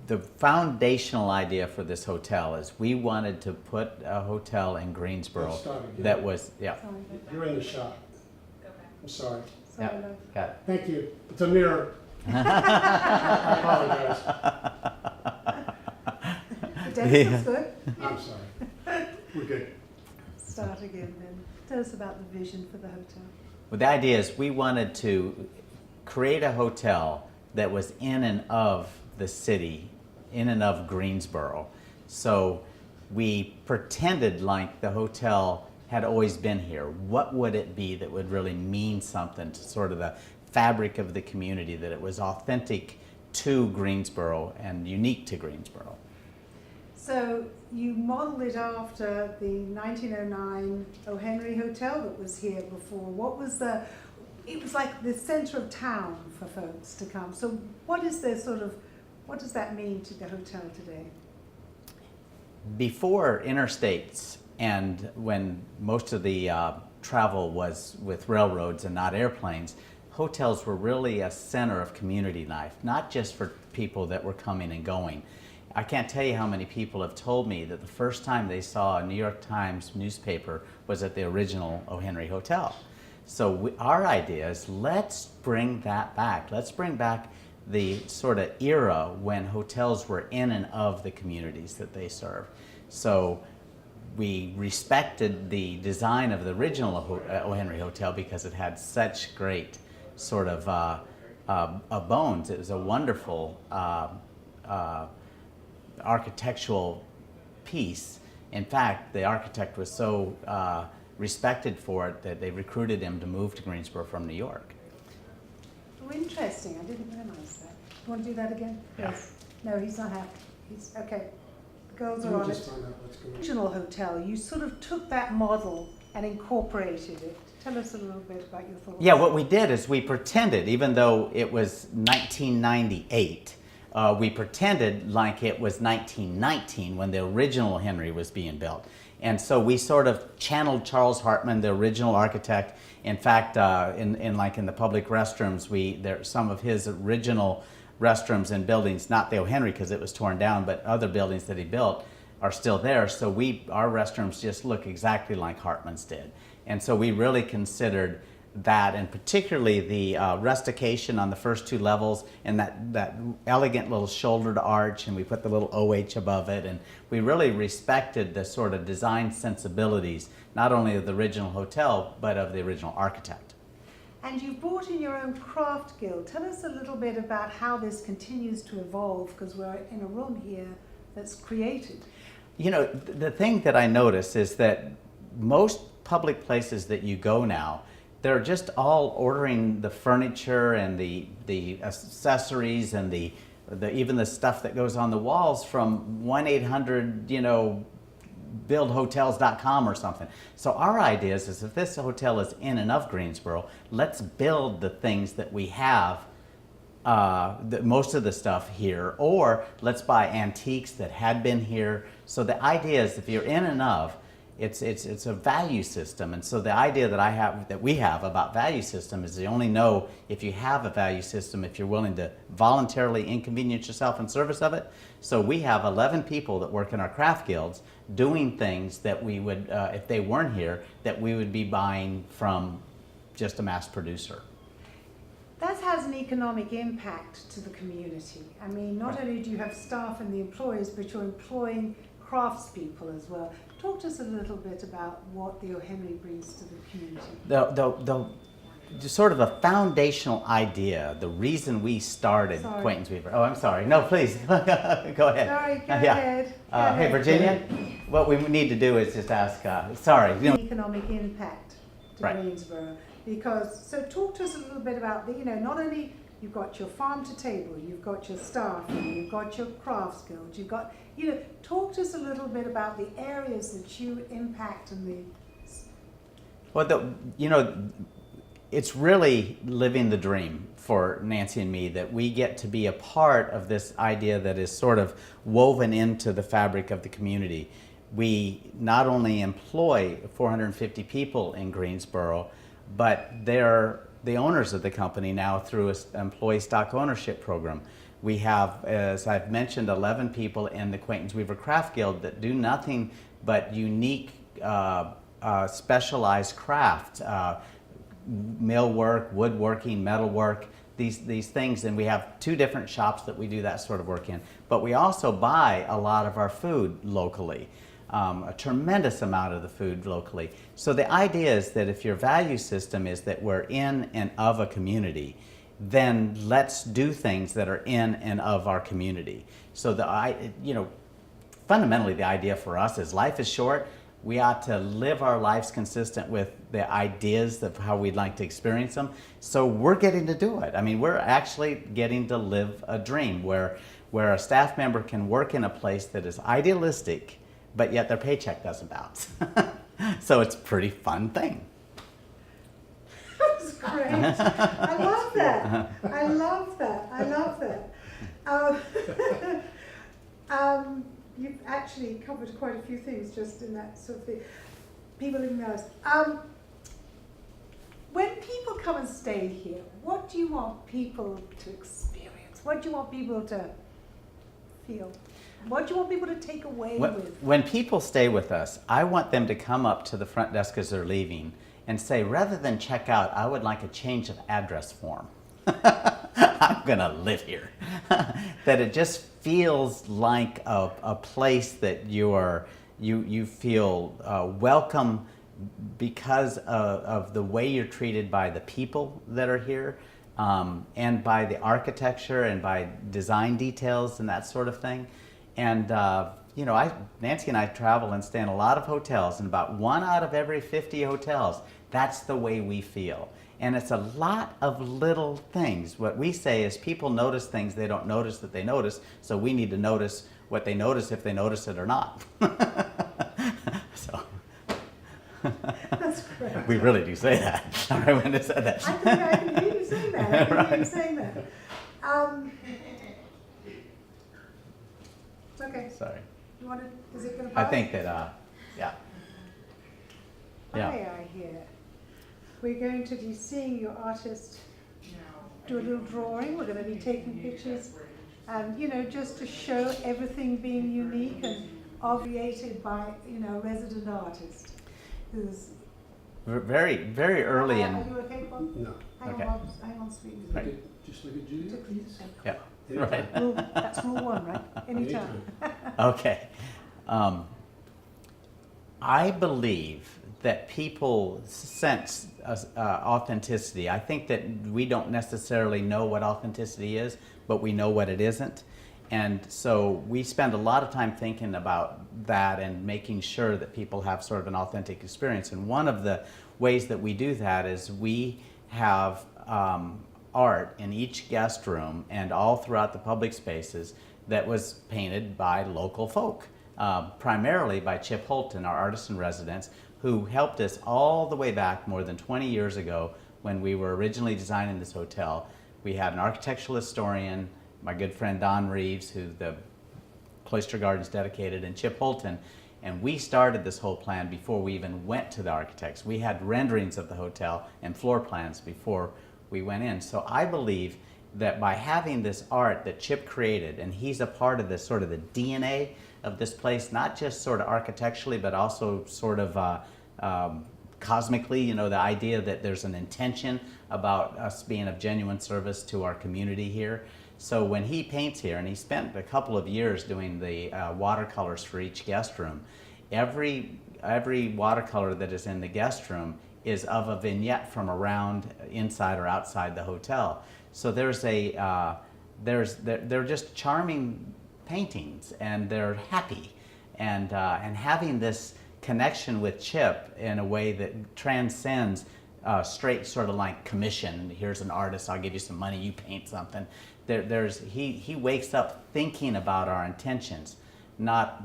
The foundational idea for this hotel is we wanted to put a hotel in Greensboro Let's start again. that was, yeah. Sorry, You're in the shot. I'm sorry. sorry, Yeah. love. Got it. Thank you. It's a mirror. I apologize. Dennis is good. I'm sorry. We're good. Start again then. Tell us about the vision for the hotel. Well, the idea is we wanted to create a hotel that was in and of the city, in and of Greensboro. So we pretended like the hotel had always been here. What would it be that would really mean something to sort of the fabric of the community, that it was authentic to Greensboro and unique to Greensboro? So you modeled it after the 1909 OHenry Hotel that was here before. What was the, it was like the center of town for folks to come. So what is the sort of, what does that mean to the hotel today? Before interstates and when most of the travel was with railroads and not airplanes, hotels were really a center of community life, not just for people that were coming and going. I can't tell you how many people have told me that the first time they saw a New York Times newspaper was at the original OHenry Hotel. So our idea is, let's bring that back. Let's bring back the sort of era when hotels were in and of the communities that they serve. So we respected the design of the original OHenry Hotel because it had such great sort of bones. It was a wonderful architectural piece. In fact, the architect was so respected for it that they recruited him to move to Greensboro from New York. Oh, interesting. I didn't realize that. You want to do that again? Yeah. Yes. No, he's not happy. He's okay. The girls are Let me on just it. find out what's going on. Original hotel, you sort of took that model and incorporated it. Tell us a little bit about your thoughts. Yeah, what we did is we pretended, even though it was 1998, we pretended like it was 1919 when the original Henry was being built. And so we sort of channeled Charles Hartman, the original architect. In fact, in the public restrooms, there some of his original restrooms and buildings, not the OHenry because it was torn down, but other buildings that he built are still there. So our restrooms just look exactly like Hartman's did. And so we really considered that, and particularly the rustication on the first two levels and that elegant little shouldered arch, and we put the little OH above it, and we really respected the sort of design sensibilities, not only of the original hotel, but of the original architect. And you brought in your own craft guild. Tell us a little bit about how this continues to evolve, because we're in a room here that's created. You know, the thing that I notice is that most public places that you go now, they're just all ordering the furniture and the accessories and even the stuff that goes on the walls from 1-800, buildhotels.com or something. So our idea is if this hotel is in and of Greensboro, let's build the things that we have most of the stuff here, or let's buy antiques that had been here. So the idea is, if you're in and of, it's a value system. And so the idea that we have about value system is you only know if you have a value system if you're willing to voluntarily inconvenience yourself in service of it. So we have 11 people that work in our craft guilds doing things that we would, if they weren't here, that we would be buying from just a mass producer. That has an economic impact to the community. I mean, not only do you have staff and the employees, but you're employing craftspeople as well. Talk to us a little bit about what the OHenry brings to the community. The sort of a foundational idea, the reason we started Quaintance Weaver. Oh, I'm sorry. No, please, go ahead. Sorry, go ahead. Hey, Virginia, what we need to do is just ask, sorry. Economic impact to Greensboro. Because, so talk to us a little bit about the, not only you've got your farm to table, you've got your staff, you've got your crafts guild, you've got, talk to us a little bit about the areas that you impact and the... Well, it's really living the dream for Nancy and me that we get to be a part of this idea that is sort of woven into the fabric of the community. We not only employ 450 people in Greensboro, but they're the owners of the company now through an employee stock ownership program. We have, as I've mentioned, 11 people in the Quaintance Weaver Craft Guild that do nothing but unique, specialized craft, millwork, woodworking, metalwork, these things. And we have 2 different shops that we do that sort of work in. But we also buy a lot of our food locally. A tremendous amount of the food locally. So the idea is that if your value system is that we're in and of a community, then let's do things that are in and of our community. So fundamentally the idea for us is life is short. We ought to live our lives consistent with the ideas of how we'd like to experience them. So we're getting to do it. I mean, we're actually getting to live a dream where a staff member can work in a place that is idealistic, but yet their paycheck doesn't bounce. So it's a pretty fun thing. That's great. I love that. I love that. I love that. You've actually covered quite a few things just in that sort of thing. People living in the house. When people come and stay here, what do you want people to experience? What do you want people to feel? What do you want people to take away with? When people stay with us, I want them to come up to the front desk as they're leaving and say, rather than check out, I would like a change of address form. I'm gonna live here. That it just feels like a place that you feel welcome because of the way you're treated by the people that are here, and by the architecture and by design details and that sort of thing. And Nancy and I travel and stay in a lot of hotels, and about 1 out of every 50 hotels, that's the way we feel. And it's a lot of little things. What we say is people notice things they don't notice that they notice, so we need to notice what they notice if they notice it or not. So. That's great. We really do say that. Sorry when I said that. I can hear you saying that. I can hear you saying that. Okay. Sorry. You want to, is it going to I pass? think that, yeah. Yeah. I hear. We're going to be seeing your artist do a little drawing. We're going to be taking pictures, and just to show everything being unique and obviated by a resident artist who's. We're very, very early in. Are you okay, Bob? No. Hang on, sweetie. Right. Just look at Julia, please. Yeah. Right. That's rule 1, right? Anytime. Okay. I believe that people sense authenticity. I think that we don't necessarily know what authenticity is, but we know what it isn't. And so we spend a lot of time thinking about that and making sure that people have sort of an authentic experience. And one of the ways that we do that is we have art in each guest room and all throughout the public spaces that was painted by local folk, primarily by Chip Holton, our artist in residence, who helped us all the way back more than 20 years ago when we were originally designing this hotel We had an architectural historian, my good friend Don Reeves, who the Cloister Gardens dedicated, and Chip Holton. And we started this whole plan before we even went to the architects. We had renderings of the hotel and floor plans before we went in. So I believe that by having this art that Chip created, and he's a part of this sort of the DNA of this place, not just sort of architecturally, but also sort of cosmically, you know, the idea that there's an intention about us being of genuine service to our community here. So when he paints here, and he spent a couple of years doing the watercolors for each guest room, every watercolor that is in the guest room is of a vignette from around, inside or outside the hotel. So there's a, they're just charming paintings, and they're happy. And having this connection with Chip in a way that transcends straight sort of like commission. Here's an artist, I'll give you some money, you paint something. He wakes up thinking about our intentions, not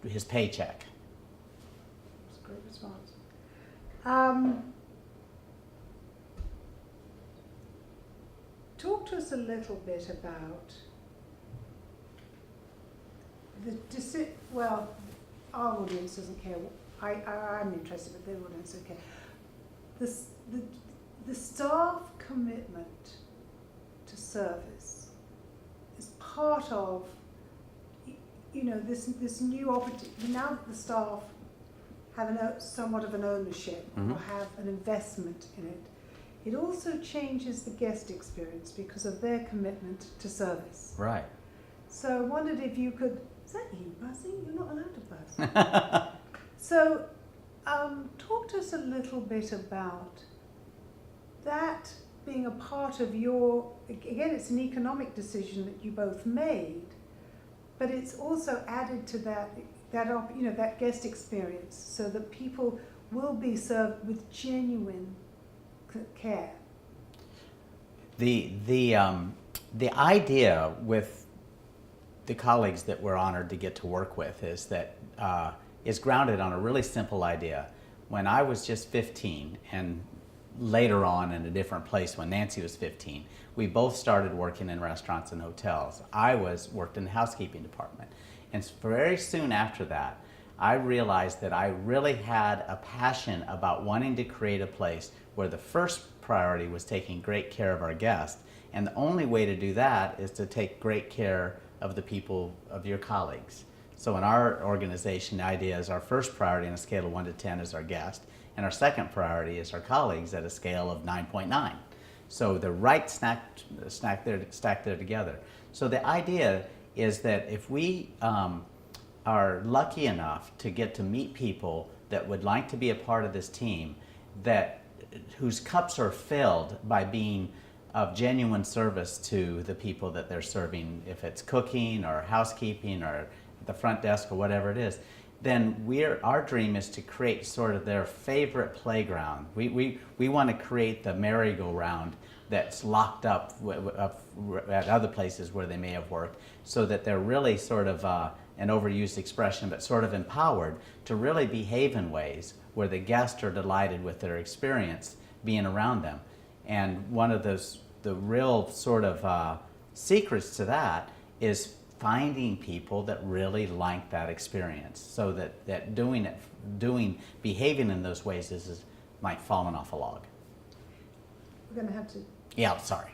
his paycheck. That's a great response. Talk to us a little bit about the well, our audience doesn't care. I'm interested, but the audience don't care. The staff commitment to service is part of, you know, this new opportunity. Now that the staff have somewhat of an ownership or have an investment in it, it also changes the guest experience because of their commitment to service. Right. So I wondered if you could, is that you buzzing? You're not allowed to buzz. So talk to us a little bit about that being a part of your, again, it's an economic decision that you both made, but it's also added to that guest experience so that people will be served with genuine care. The idea with the colleagues that we're honored to get to work with is that is grounded on a really simple idea. When I was just 15, and later on in a different place when Nancy was 15, we both started working in restaurants and hotels. I worked in the housekeeping department. And very soon after that, I realized that I really had a passion about wanting to create a place where the first priority was taking great care of our guests. And the only way to do that is to take great care of the people, of your colleagues. So in our organization, the idea is our first priority on a scale of 1 to 10 is our guest, and our second priority is our colleagues at a scale of 9.9. So they're right stacked there together. So the idea is that if we are lucky enough to get to meet people that would like to be a part of this team, whose cups are filled by being of genuine service to the people that they're serving, if it's cooking or housekeeping or at the front desk or whatever it is, then our dream is to create sort of their favorite playground. We want to create the merry-go-round that's locked up at other places where they may have worked, so that they're really sort of an overused expression, but sort of empowered to really behave in ways where the guests are delighted with their experience being around them. And one of the real sort of secrets to that is finding people that really like that experience, so that behaving in those ways is like falling off a log. We're going to have to. Yeah, sorry.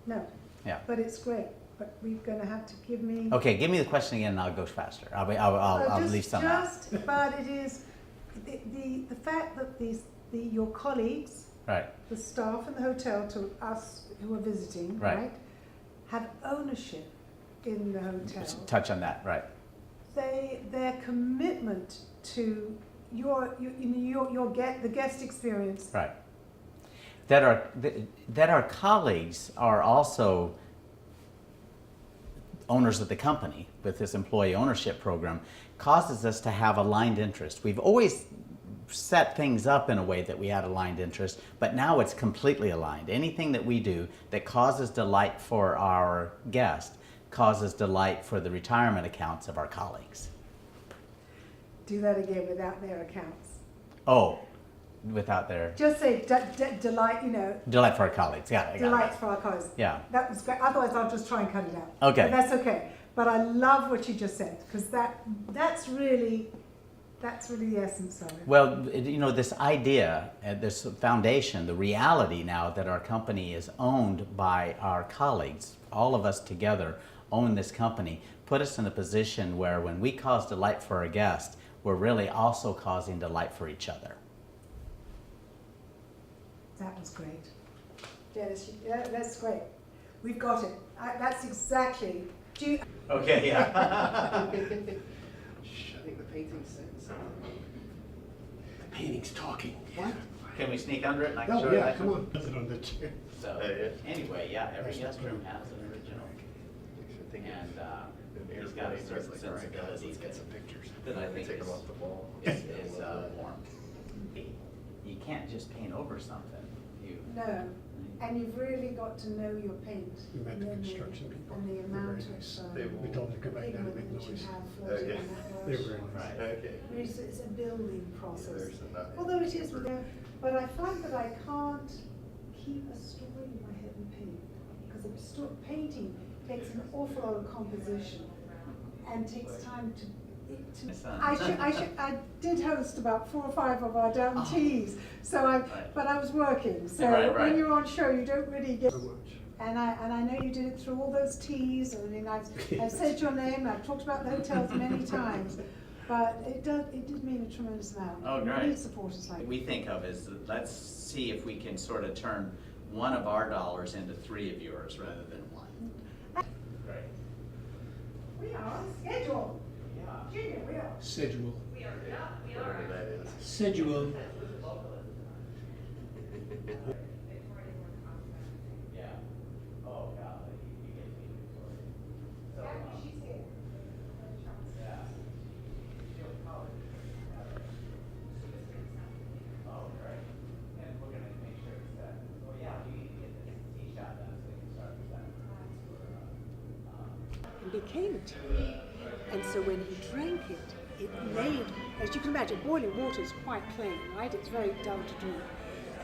No. Yeah. But it's great. But we're going to have to give me. Okay, give me the question again, and I'll go faster. I'll leave some out. But it is the fact that your colleagues, right, the staff in the hotel, to us who are visiting, right, have ownership in the hotel. Touch on that, right? Their commitment to the guest experience. Right. That our colleagues are also owners of the company with this employee ownership program causes us to have aligned interest. We've always set things up in a way that we had aligned interest, but now it's completely aligned. Anything that we do that causes delight for our guests causes delight for the retirement accounts of our colleagues. Do that again without their accounts. Oh, without their Just say delight, you know, delight for our colleagues. Got it. delights for our colleagues. Yeah. That was great. Otherwise, I'll just try and cut it out. Okay. But that's okay. But I love what you just said, because that's really the essence of it. Well, you know, this idea, this foundation, the reality now that our company is owned by our colleagues, all of us together own this company, put us in a position where when we cause delight for our guests, we're really also causing delight for each other. That was great. Dennis, yeah, that's great. We've got it. That's exactly. Do you, Okay, yeah. Shutting the painting sentence. The painting's talking. What? Can we sneak under it and I can Oh, show you yeah, that? come on. Put it on the chair. So, anyway, yeah, every guest room has an original. And he's got a certain sensibility that I think is warm. You can't just paint over something. no. And you've really got to know your paint. We met the and then construction people. And the They're amount very nice. of We told them to come back down and make pigment that you noise. have floating on that They brush. were very nice. Right. It's a building process. Although it is, but I find that I can't keep a story in my head and paint, because painting takes an awful lot of composition and takes time to. I did host about 4 or 5 of our down teas, but I was working. So Right. when you're on show, you don't really get. So much. And I know you did it through all those teas. I mean, I've said your name. I've talked about the hotels many times, but it did mean a tremendous amount. Oh, We great. need supporters like We think of is that let's see if we can sort of turn one of our dollars into 3 of yours rather than 1. Great. We are on schedule. Junior, we are. Schedule. Whatever that is. Schedule. Yeah. Oh, God. You get me. So, She's here. yeah. Oh, great. And we're going to make sure it's that. Oh, yeah, we need to get this tee shot done so we can start with that. And became a tea. And so when he drank it, it made, as you can imagine, boiling water is quite plain, right? It's very dull to drink.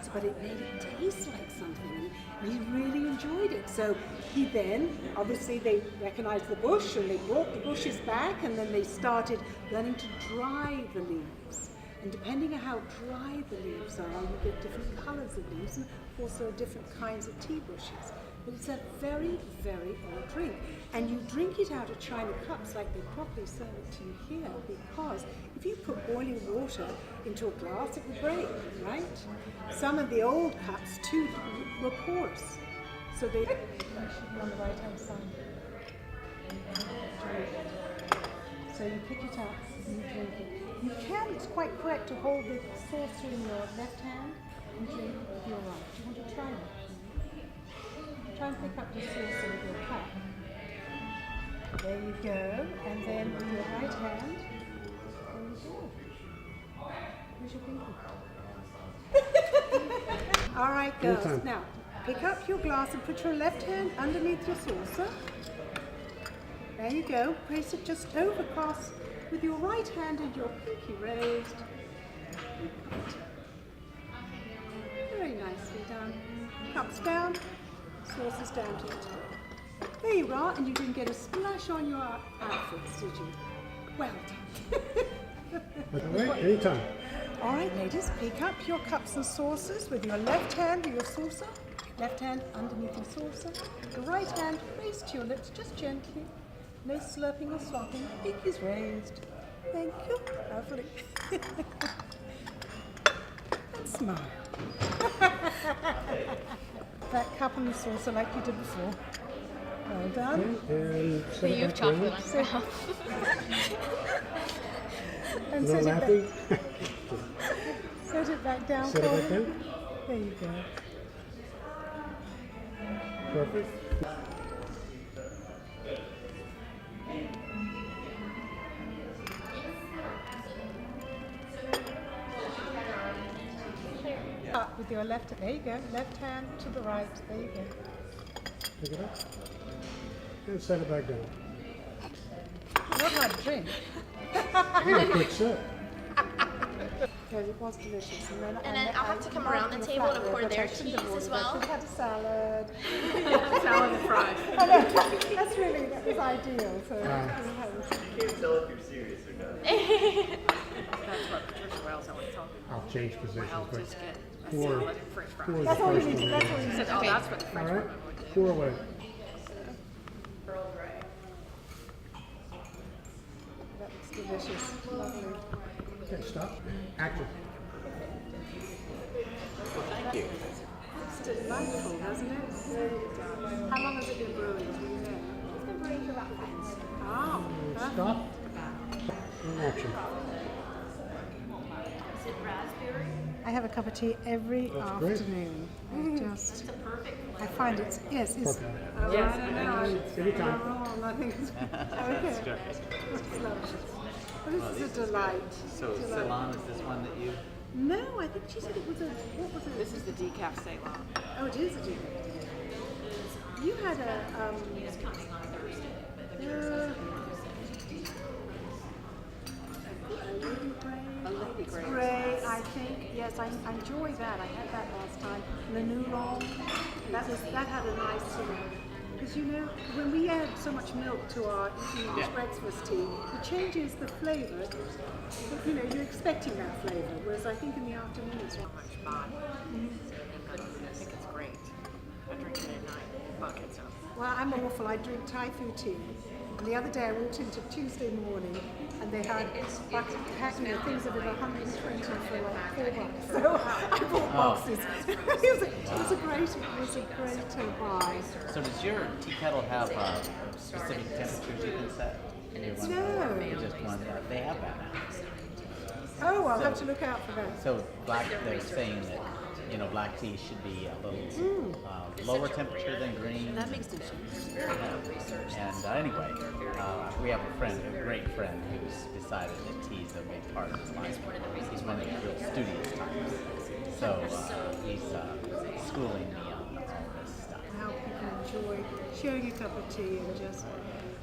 So, but it made it taste like something, and he really enjoyed it. So he then, obviously they recognized the bush, and they brought the bushes back, and then they started learning to dry the leaves. And depending on how dry the leaves are, you get different colors of leaves, and also different kinds of tea bushes. But it's a very, very old drink. And you drink it out of china cups like they probably serve it to you here, because if you put boiling water into a glass, it will break, right? Some of the old cups too were porous. So they should be on the right hand side. So you pick it up and you drink it. You can, it's quite correct to hold the saucer in your left hand and drink with your right. Do you want to try that? Try and pick up the saucer with your cup. There you go. And then with your right hand, there you go. Where's your pinky? All right, girls. Anytime. Now, pick up your glass and put your left hand underneath your saucer. There you go. Place it just over across with your right hand and your pinky raised. Very nicely done. Cups down, saucers down to the top. There you are, and you didn't get a splash on your outfits, did you? Well done. All right, anytime. All right, ladies, pick up your cups and saucers with your left hand or your saucer. Left hand underneath your saucer. The right hand raised to your lips, just gently. No slurping or slopping. Pinkies raised. Thank you. Lovely. And smile. That cup and the saucer like you did before. Well done. And So set you it have back chocolate down. on your mouth. And No set it back. laughing. Set it back down Set it for back me. down. There you go. Perfect. Up with your left, there you go. Left hand to the right, there you go. Pick it up. And set it back down. What hard drink? Quick set. Because it was delicious. And then I'll have to come around the table to pour their cheese as well. We had a salad. Salad and fries. I know, that was ideal. So, Can't tell if you're serious or not. That's what Patricia Wells always told me. I'll change positions, I'll but just get a four, salad and french fries. four is that's the all you first need one. to, that's all you She need said, to oh, do. that's what the All French right, woman would do. 4 away. That was delicious. Lovely. Okay, stop. Action. Thank you. It's delightful, doesn't it? How long has it been brewing? Do you know? It's been brewing for about 5 minutes. Oh, perfect. Stop. Action. Is it raspberry? I have a cup of tea every That's great. afternoon. It's a perfect I find it's, yes, it's, Perfect. oh, Yes, I don't know. Anytime. I'm wrong, I think it's, okay. It's lovely. Well, this is a delight. So Ceylon is this one that you? No, I think she said it was a, what was it? This is the decaf Ceylon. Oh, it is a deep. You had a, A lady it's grape. grey, I think. Yes, I enjoy that. I had that last time. Le Noulon. That had a nice sort of, because you know, when we add so much milk to our English breakfast tea, it changes the flavour. But, you know, you're expecting that flavour, whereas I think in the afternoon it's So much body. I think it's great. I drink it at night, buckets of. Well, I'm awful. I drink Thai food tea. And the other day I walked into Tuesday morning and they had things of it 120 for like $4. So I bought boxes. it was a great buy. So does your tea kettle have specific temperatures you can set? No. Just one. They have that now. Oh, I'll have to look out for that. So they're saying that black tea should be a little lower temperature than green. That makes no sense. And anyway, we have a great friend who's decided that tea is a big part of his life. He's one of the real studious types. So he's schooling me on all this stuff. How people enjoy sharing a cup of tea and just.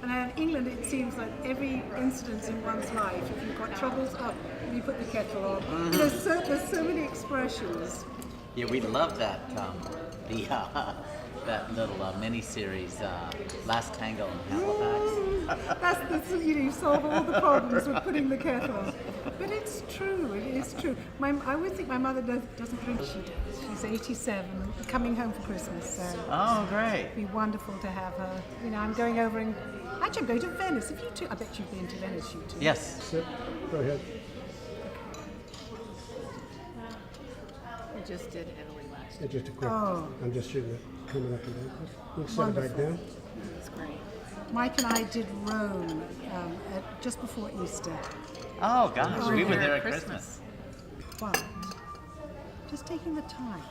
And in England, it seems like every incident in one's life, if you've got troubles, up, you put the kettle on. Mm-hmm. There's so many expressions. Yeah, we love that that little mini-series, Last Tango in Halifax. That's you solve all the problems with putting the kettle on. But it's true, it is true. I would think my mother doesn't drink. She does. She's 87, coming home for Christmas. So Oh, great. it'd be wonderful to have her. I'm going over and actually I'm going to Venice. If you two, I bet you've been to Venice, you two. Yes. Sit. Go ahead. I just did Italy last Yeah, just a quick. Oh. I'm just shooting it. Coming up and down. You can set it back Wonderful. down. It's great. Mike and I did Rome just before Easter. Oh gosh, we were there there at at Christmas. But just taking the time.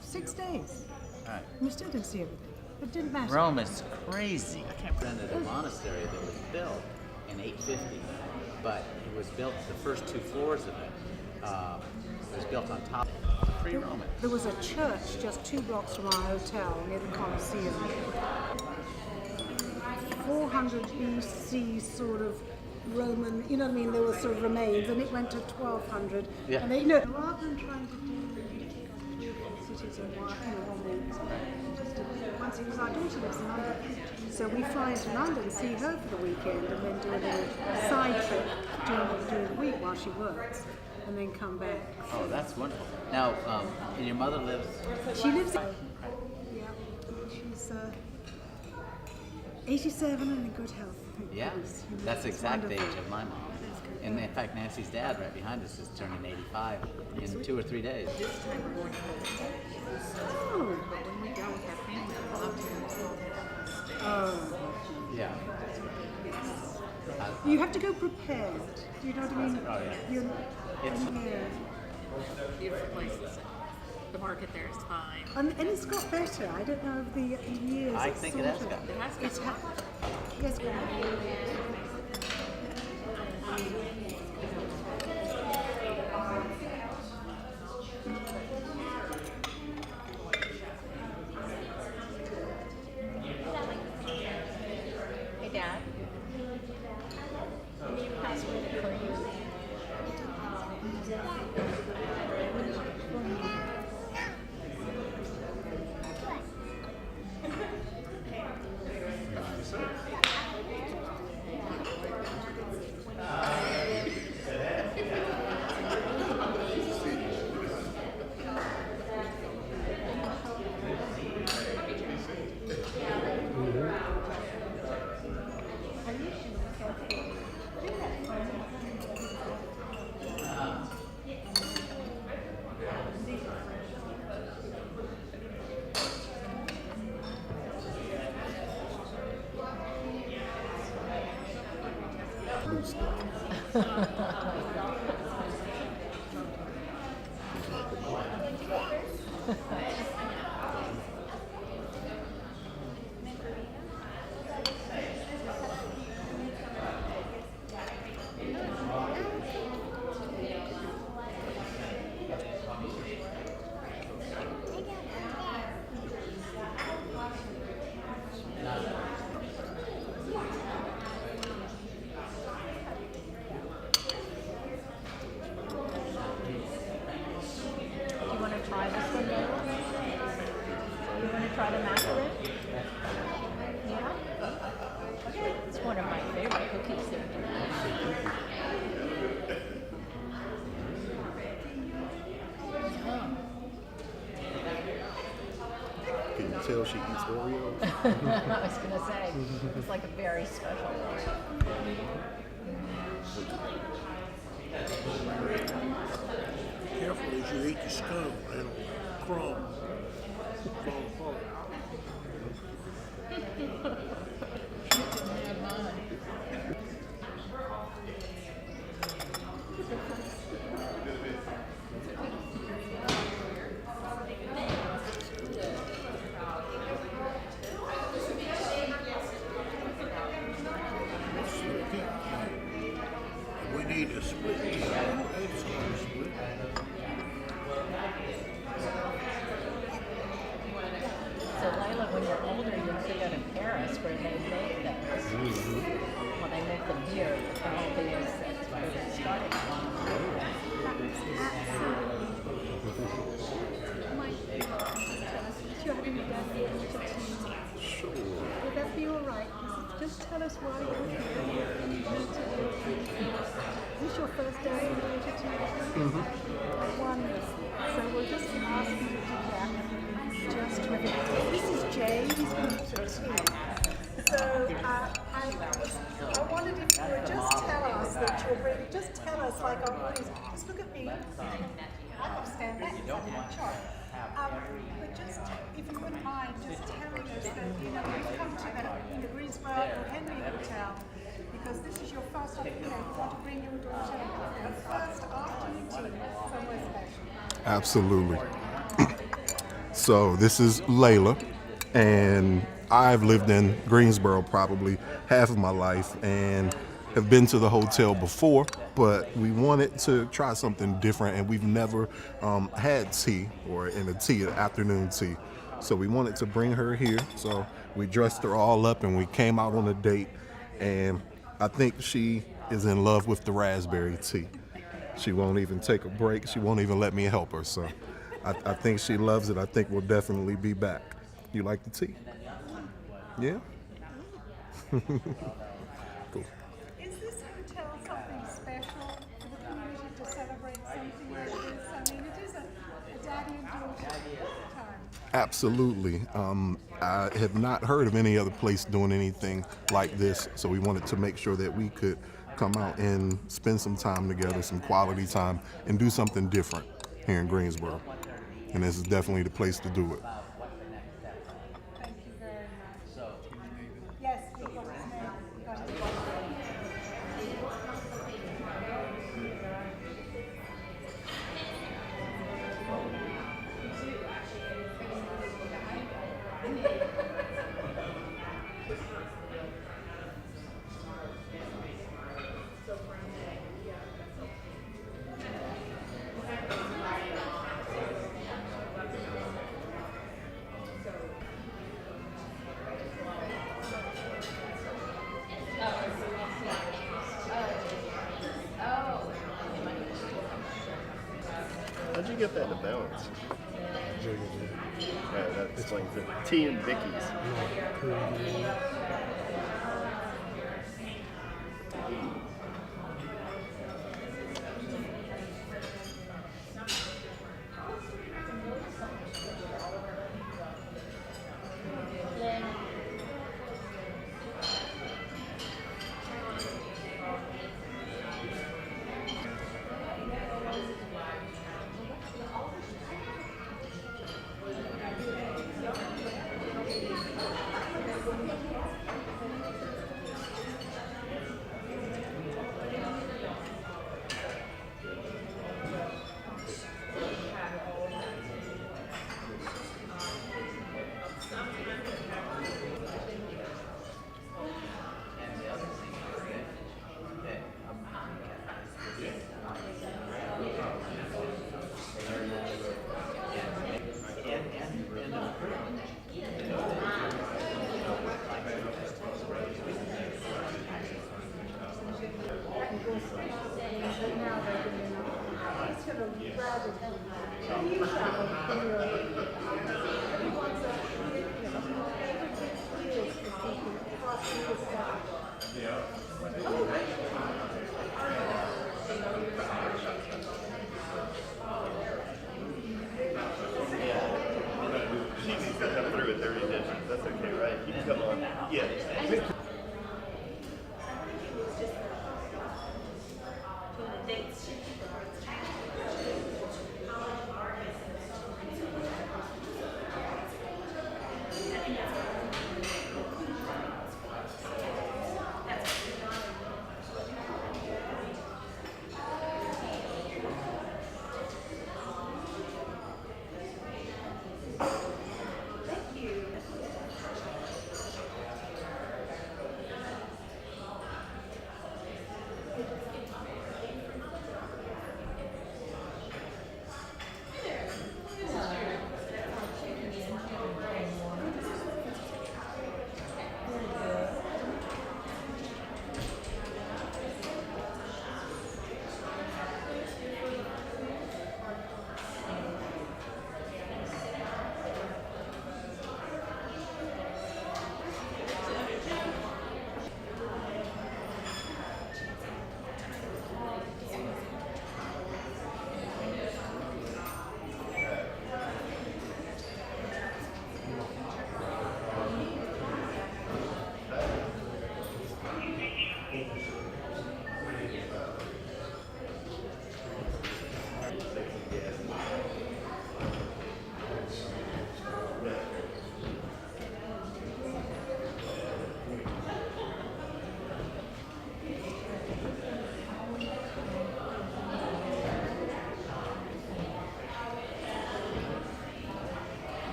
6 days. All right. We still didn't see everything. It didn't matter. Rome is crazy. I can't remember the monastery that was built in 850, but it was built, the first 2 floors of it was built on top of pre-Roman. There was a church just 2 blocks from our hotel near the Colosseum. 400 BC sort of Roman, you know what I mean? There were sort of remains, and it went to 1200. Yeah. And they, rather than trying to do cities and once because our daughter lives in London, so we fly into London, see her for the weekend, and then do a little side trip during the week while she works, and then come back. Oh, that's wonderful. Now, and your mother lives? She lives. Yeah, she's 87 and in good health. thank Yeah, goodness. that's the exact Wonderful. age of my mom. And in fact, Nancy's dad right behind us is turning 85 in 2 or 3 days. This time we're going to Italy. Oh. But when we go with our family, we'll love to go. Oh. Yeah. You have to go prepared. Do you know what I mean? Oh, yeah. You're, It's- yeah. Beautiful places. The market there is fine. And it's got better. I don't know of the years. I it's think it sort has of- gotten It has It's gotten yes, Hey, Dad. Will you pass me the cream? Do you want to try this one, Dale? You want to try the macaron? Yeah? It's one of my favorite cookies. Can you tell she eats Oreos? I was going to say, it's like a very special Oreo. Careful as you eat the scone, it'll crumble. Fall apart. We need a split. So Layla, when you're older, you could go to Paris where they make those. Well, they make them here. Albeit that's where they started. Sure. Would that be all right? Just tell us why you're here. Is this your first day in OHenry? Wonderful. So we'll just ask you to do that. Just with it. This is Jay. He's going to tea. So I wondered if you would just tell us that you're bringing. Just tell us, like our audience. Just look at me. I'm going to stand back. Sure. But just, if you wouldn't mind, just telling us that, we've come to the Greensboro OHenry Hotel because this is your first opportunity. You want to bring your daughter your first afternoon tea somewhere special. Absolutely. So this is Layla, and I've lived in Greensboro probably half of my life and have been to the hotel before, but we wanted to try something different, and we've never had tea or afternoon tea. So we wanted to bring her here. So we dressed her all up and we came out on a date, and I think she is in love with the raspberry tea. She won't even take a break. She won't even let me help her. So I think she loves it. I think we'll definitely be back. You like the tea? Yeah? Cool. Is this hotel something special for the community to celebrate something like this? I mean, it is a daddy and daughter time. Absolutely. I have not heard of any other place doing anything like this, so we wanted to make sure that we could come out and spend some time together, some quality time, and do something different here in Greensboro. And this is definitely the place to do it. Thank you very much. Yes, we got his name. We got his name. How'd you get that to balance? Yeah, that explains it. Tea and Vicky's.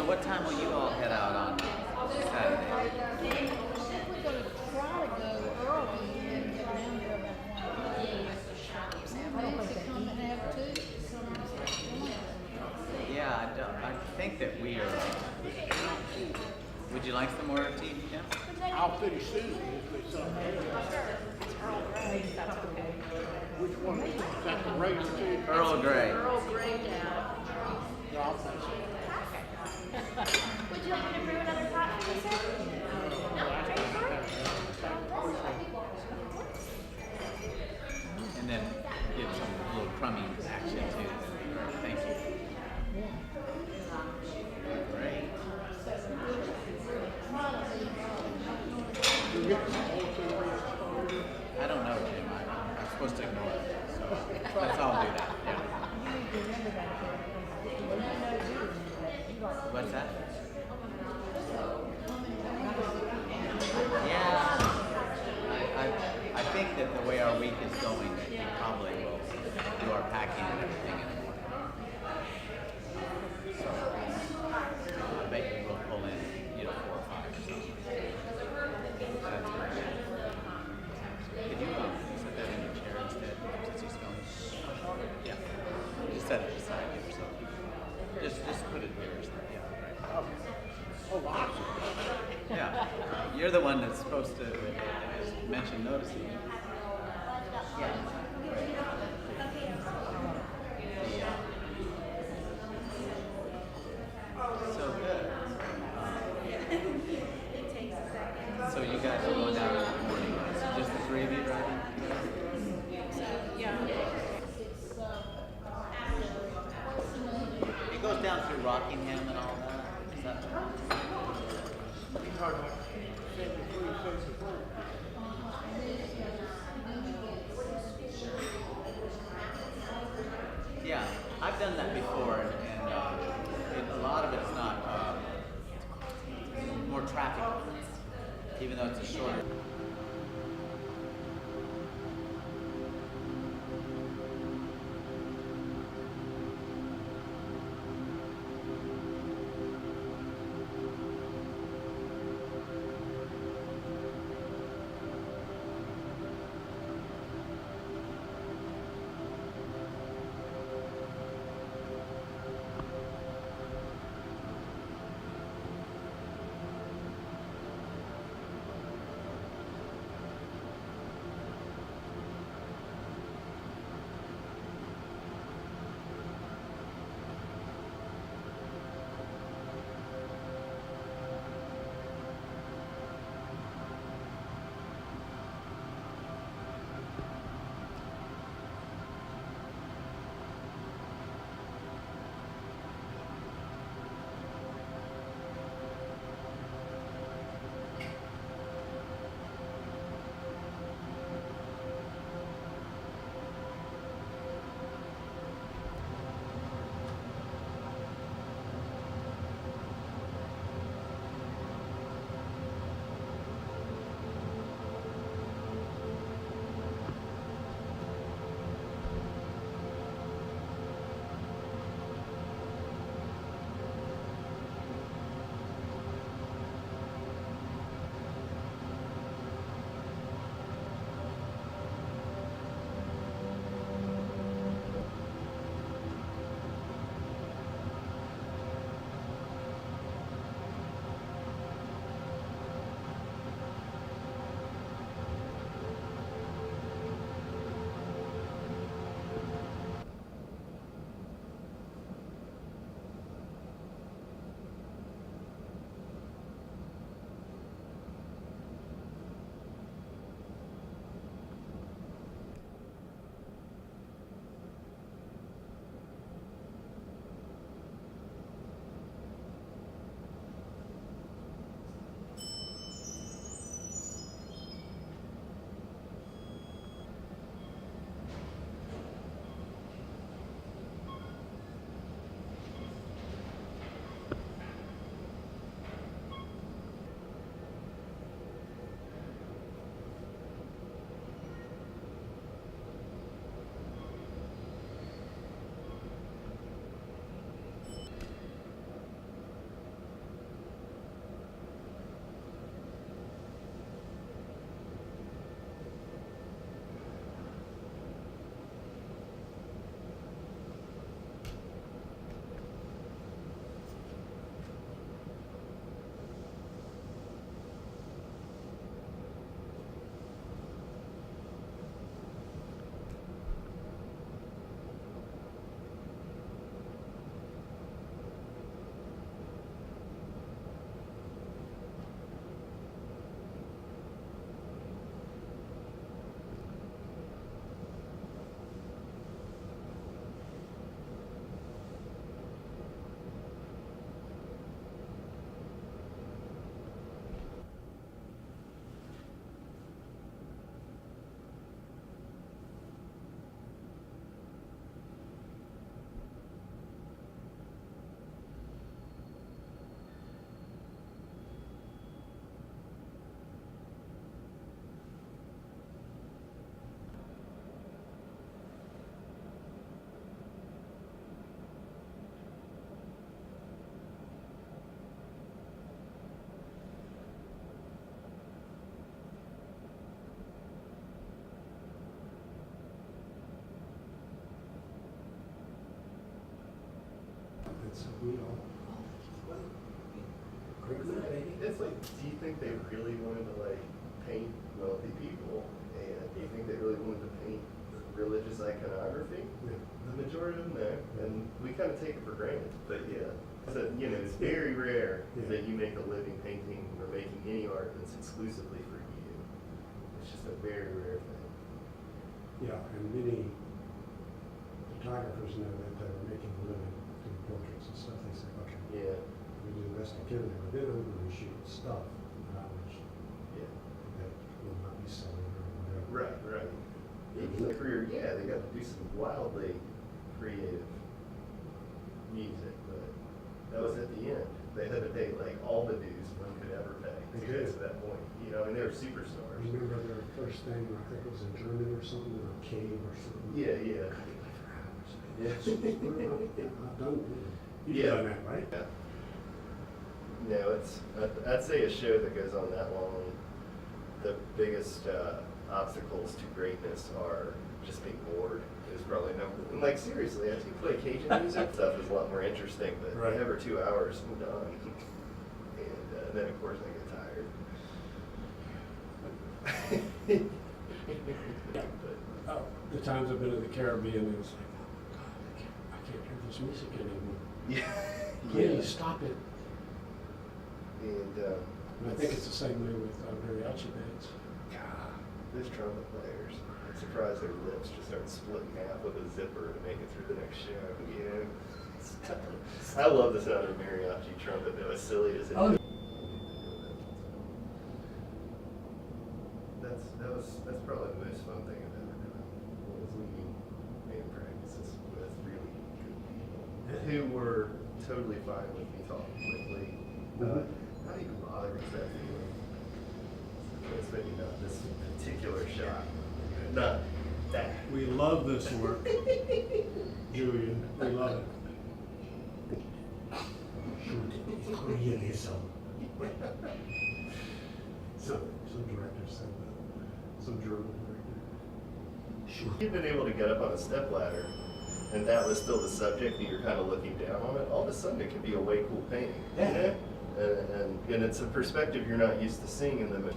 So what time will you all head out on Saturday? We're going to try to go early and get down there about 1:30. I don't think they come and have two. Yeah, I think that we are. Would you like some more tea, Jim? I'll finish soon. Which one? Is that the regular tea? Earl Grey. Earl Grey down. No, I'll finish it. Would you like me to brew another pot for you, sir? No? Are you sure? And then get some little crummy action too. Thank you. Great. I don't know, Jim. I'm supposed to ignore it. So let's all do that. Yeah. What's that? Yeah. I think that the way our week is going, that we probably will do our packing and everything in the morning. So I bet you we'll pull in, 4 or 5 or something. That's great. Could you set that in your chair instead, since he's going? Yeah. Just set it aside here, so. Just put it here. Yeah, right. Oh, awesome. Yeah. You're the one that's supposed to mention noticing. Yeah. So good. So you guys are going down in the morning. So just the 3 of you driving? It goes down through Rockingham and all that. Is that Yeah, I've done that before, and a lot of it's not more traffic, even though it's a shorter. you know, crinkle it, baby. It's like, do you think they really wanted to like paint wealthy people? And do you think they really wanted to paint religious iconography? Yeah. The majority of them there, and we kind of take it for granted. But yeah, so, you know, it's very rare that you make a living painting or making any art that's exclusively for you. It's just a very rare thing. Yeah, and many photographers know that they're making a living doing portraits and stuff. They say, okay, Yeah. we do the best we can, but then I'm going to shoot stuff, which Yeah. that will not be selling or whatever. Right, right. Even the career, yeah, they got to do some wildly creative music, but that was at the end. They had to pay like all the dues one could ever pay to get to that point. You know, and they were superstars. Remember their first thing, I think it was in Germany or something, in a cave or something. Yeah, yeah. Yeah. I've done it. You've Yeah. done that, right? Yeah. No, it's, I'd say a show that goes on that long, the biggest obstacles to greatness are just being bored is probably number one. Like seriously, I think play Cajun music stuff is a lot more interesting, but Right. every 2 hours I'm done. And then of course I get tired. Oh, the times I've been in the Caribbean, it's like, oh God, I can't hear this music anymore. Yeah. Please stop it. And I think it's the same way with mariachi bands. God, those trumpet players. I'm surprised their lips just aren't split in half with a zipper to make it through the next show. You know, I love the sound of mariachi trumpet, though, as silly as it is. That's probably the most fun thing I've ever done. Was leading band practices with really good people who were totally fine with me talking quickly. Not even bothering with that feeling. It's maybe not this particular shot. Not that. We love this work, Julian. We love it. Some directors said that. Some German director. You've been able to get up on a step ladder, and that was still the subject, and you're kind of looking down on it. All of a sudden, it can be a way cool painting. Yeah. You know? And it's a perspective you're not used to seeing in them.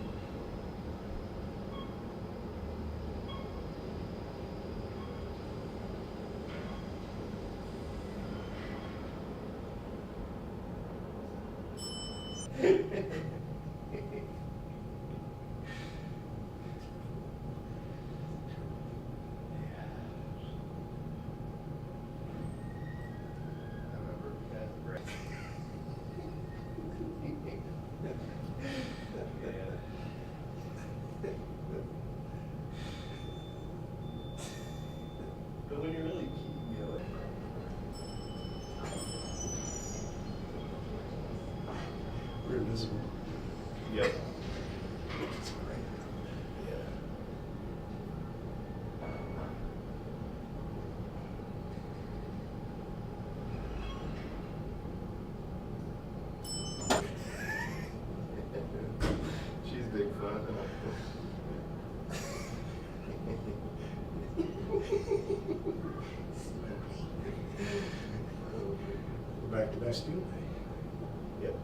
But when you're really keen, you know, We're invisible. Yep. It's great. Yeah. She's big fun. We're back to Bastille Day. Yep.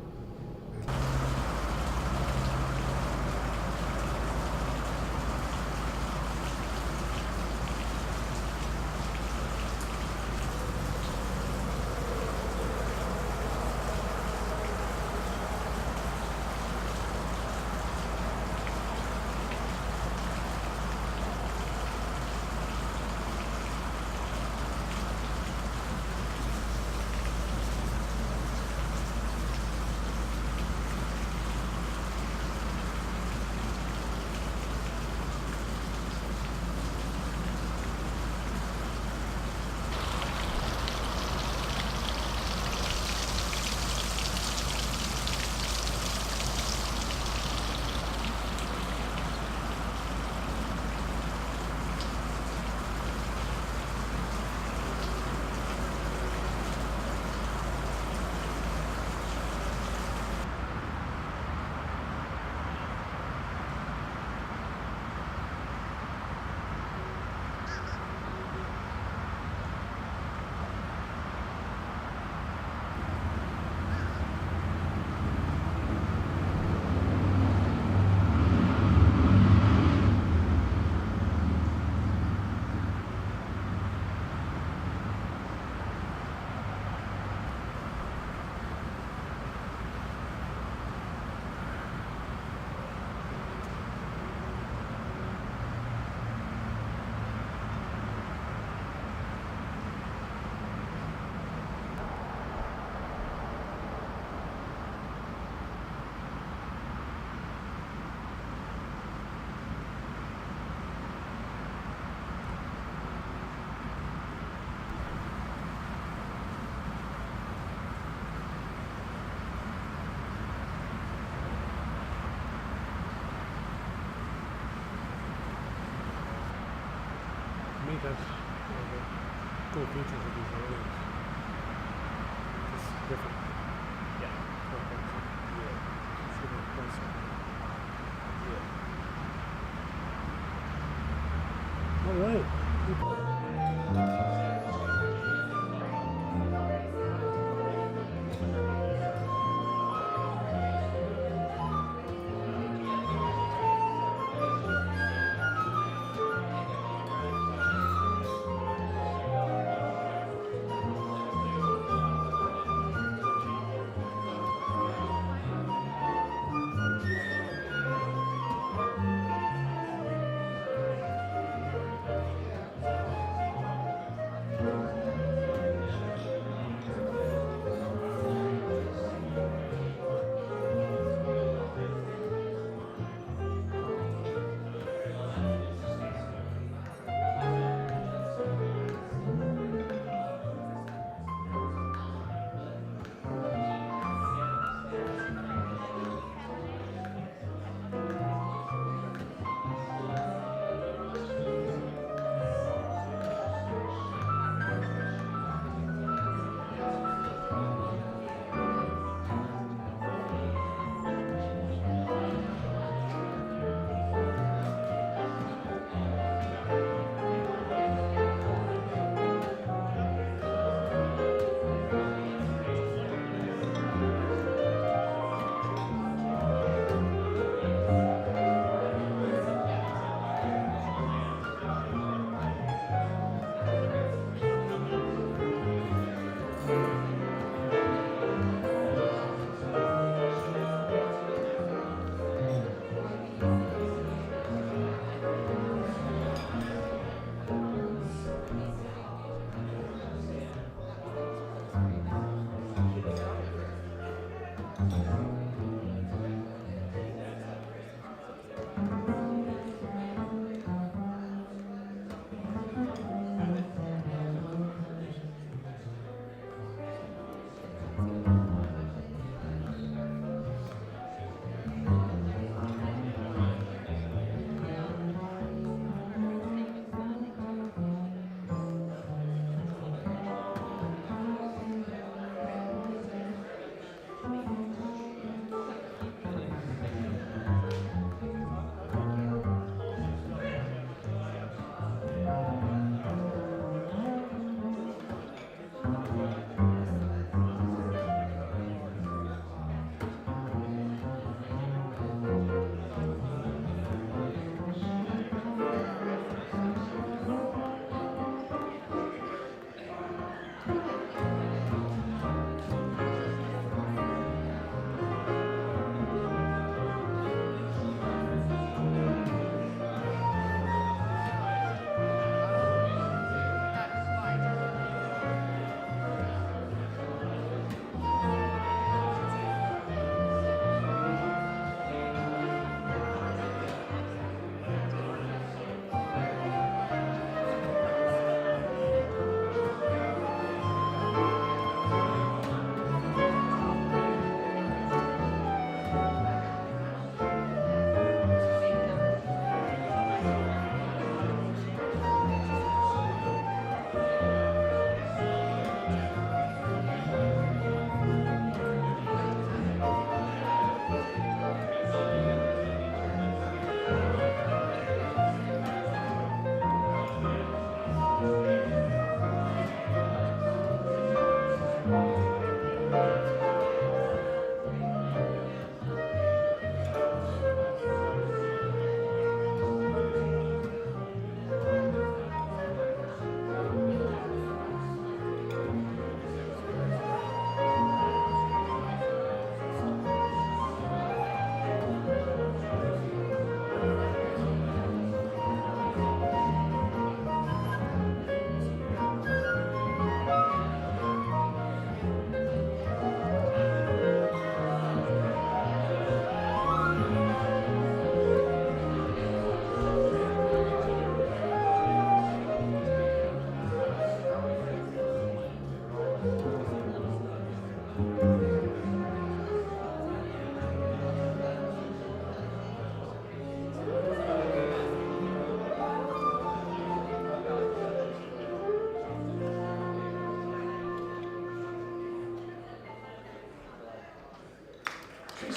think that's one of the cool features of these areas. Just different. Yeah. Programs. Yeah. It's really impressive. Yeah. All right.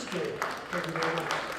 stage. Thank you very much.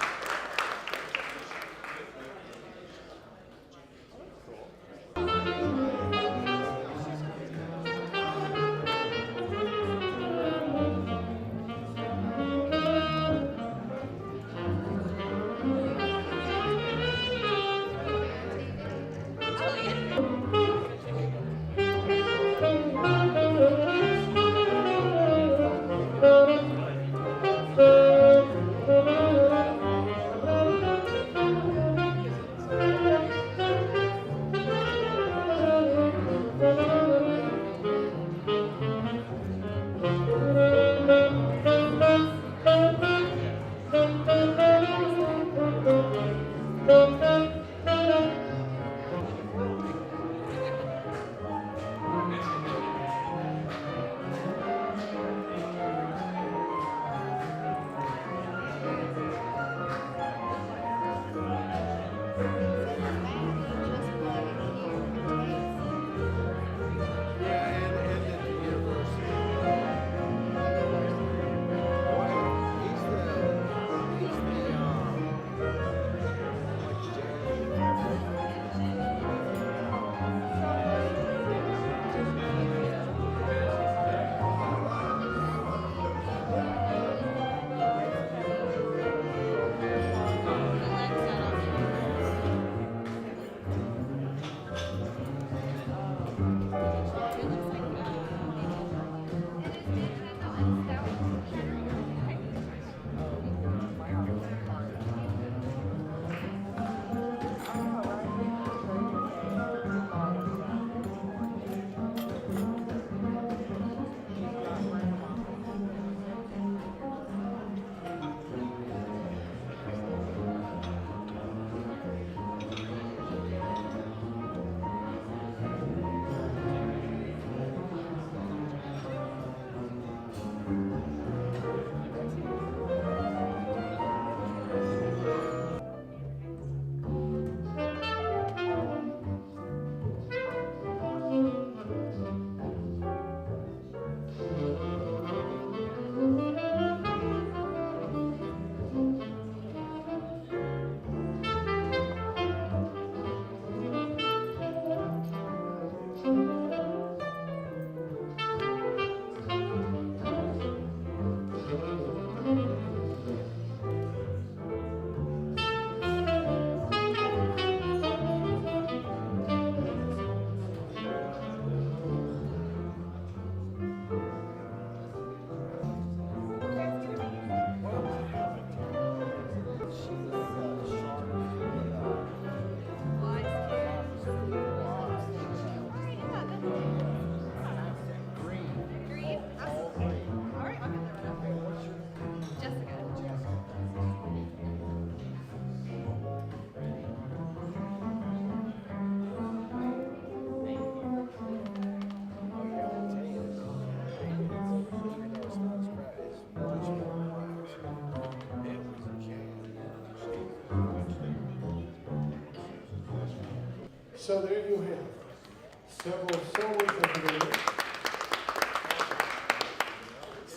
So there you have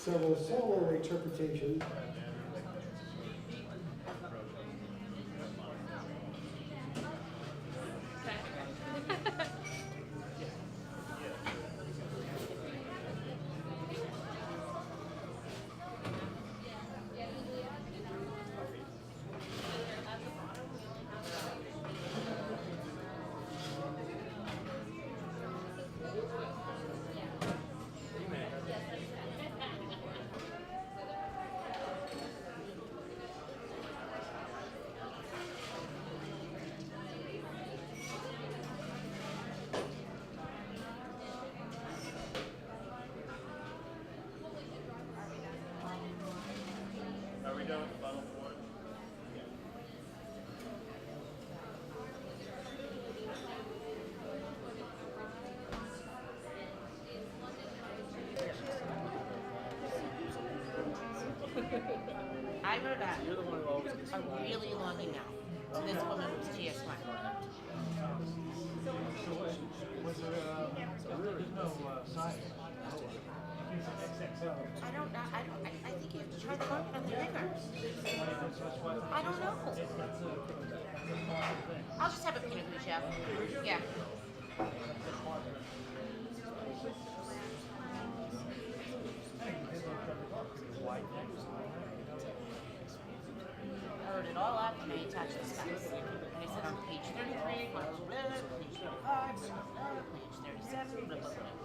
several solo interpretations. I wrote a really long email to this woman who's GS1. Was there no size? I don't know. I think you have to try the one on the bigger. I don't know. I'll just have a Pinot Grigio. Yeah. I wrote it all up and I attached the specs. And I said on page 33, blah, blah, blah, page 35, blah, blah, blah, page 37, blah, blah, blah.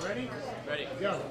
Ready? Ready. Go.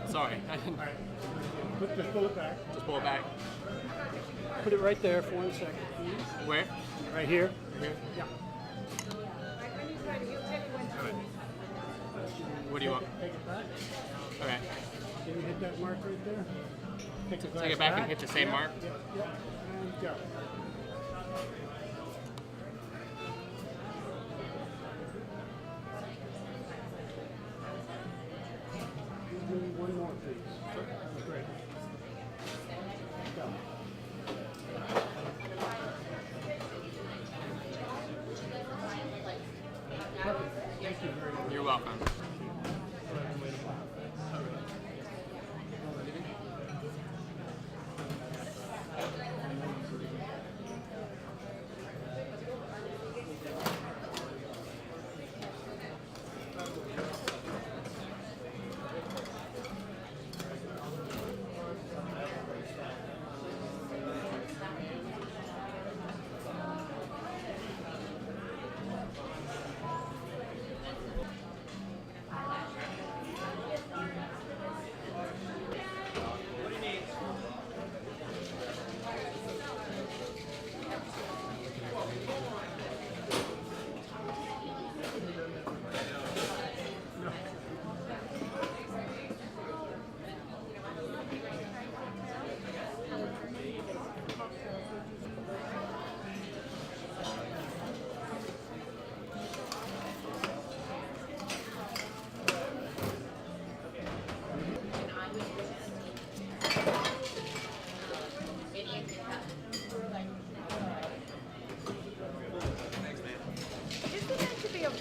Sorry, I didn't. Just pull it back. Just pull it back. Put it right there for 1 second, please. Where? Right here. Here? Yeah. What do you want? Take it back. Okay. Can you hit that mark right there? Take the glass Take it back and hit the same mark? Yeah, yeah. And go. Give me one more, please. That's great. Go. Thank you very much. You're welcome.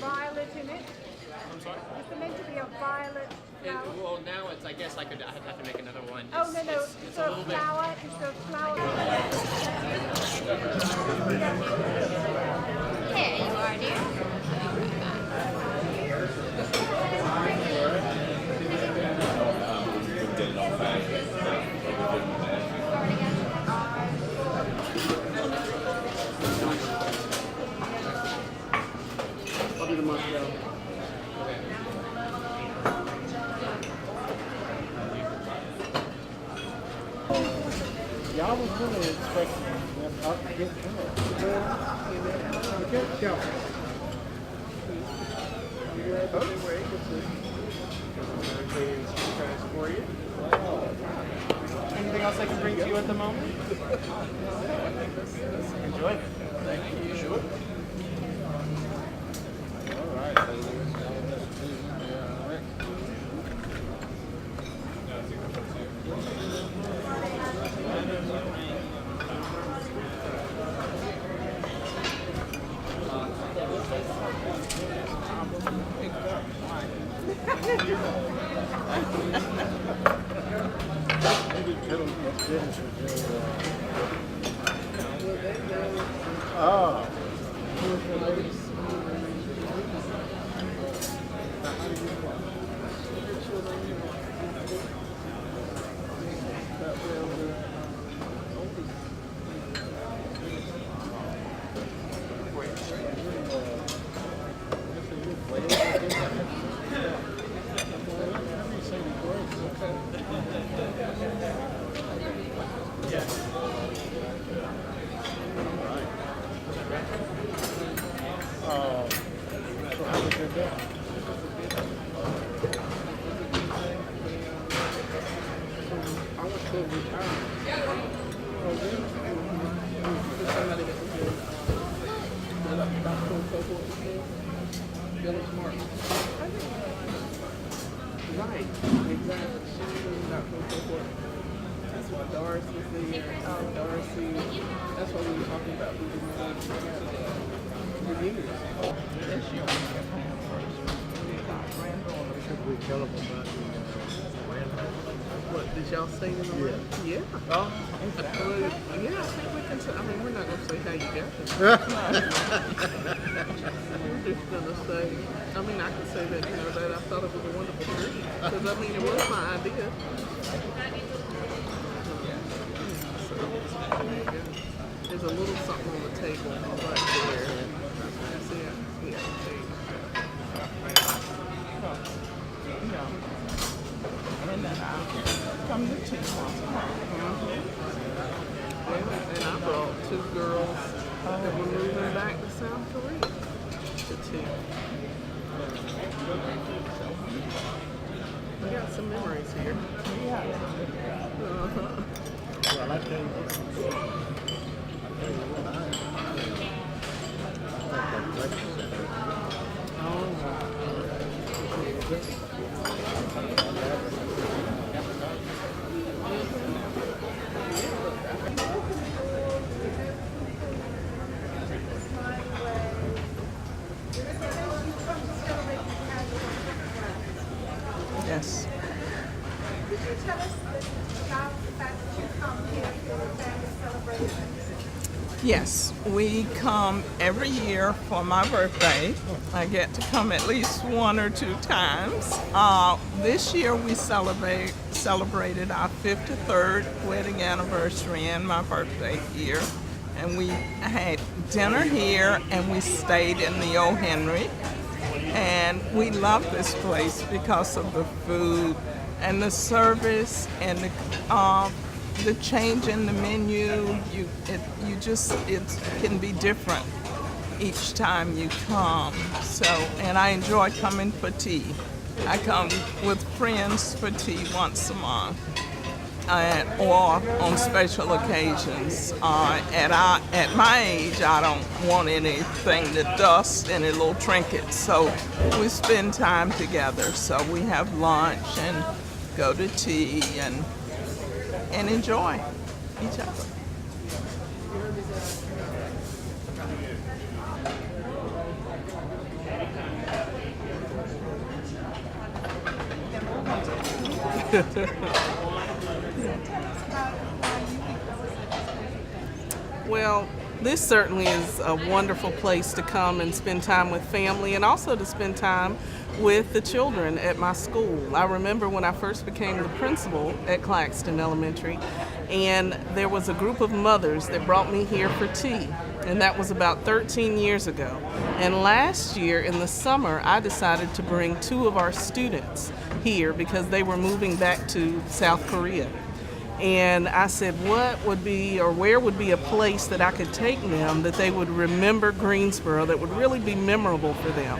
violet in it? I'm sorry? Is there meant to be a violet flower? Well, now it's, I guess I'd have to make another one. Oh, no, no. It's Is a there a little bit. flower? Is there a flower? There you are, dear. I'll do the Moscow. Yeah, I was really expecting that up to get okay, go. For you. Anything else I can bring to you at the moment? Enjoy it. Thank you. You sure? All right. Oh. Right, exactly. That's why Doris was there. Darcy. That's what we were talking about. We didn't know the years. This year we got granddaughter. Should we tell them about the What, did y'all stay in the room? Yeah. Oh, Well, yeah, I think we can say, I mean, we're not going to say how you got them. We're just going to say, I mean, I can say that, you know, that I thought it was a wonderful trip. Because, I mean, it was my idea. So, there you go. There's a little something on the table right there. That's it. Yeah, there you go. And then I'll come to tea once a month. And I brought 2 girls that were moving back to South Korea to tea. We got some memories here. well, I tell you Yes. Could you tell us about the fact that you come here for family celebrations? Yes, we come every year for my birthday. I get to come at least 1 or 2 times. This year we celebrated our 53rd wedding anniversary and my birthday here. And we had dinner here and we stayed in the OHenry. And we love this place because of the food and the service and the change in the menu. It can be different each time you come. So, and I enjoy coming for tea. I come with friends for tea once a month. Or on special occasions. At my age, I don't want anything to dust, any little trinkets. So we spend time together. So we have lunch and go to tea and enjoy each other. Well, this certainly is a wonderful place to come and spend time with family and also to spend time with the children at my school. I remember when I first became the principal at Claxton Elementary, and there was a group of mothers that brought me here for tea, and that was about 13 years ago. And last year in the summer, I decided to bring 2 of our students here because they were moving back to South Korea. And I said, what would be, or where would be a place that I could take them that they would remember Greensboro, that would really be memorable for them.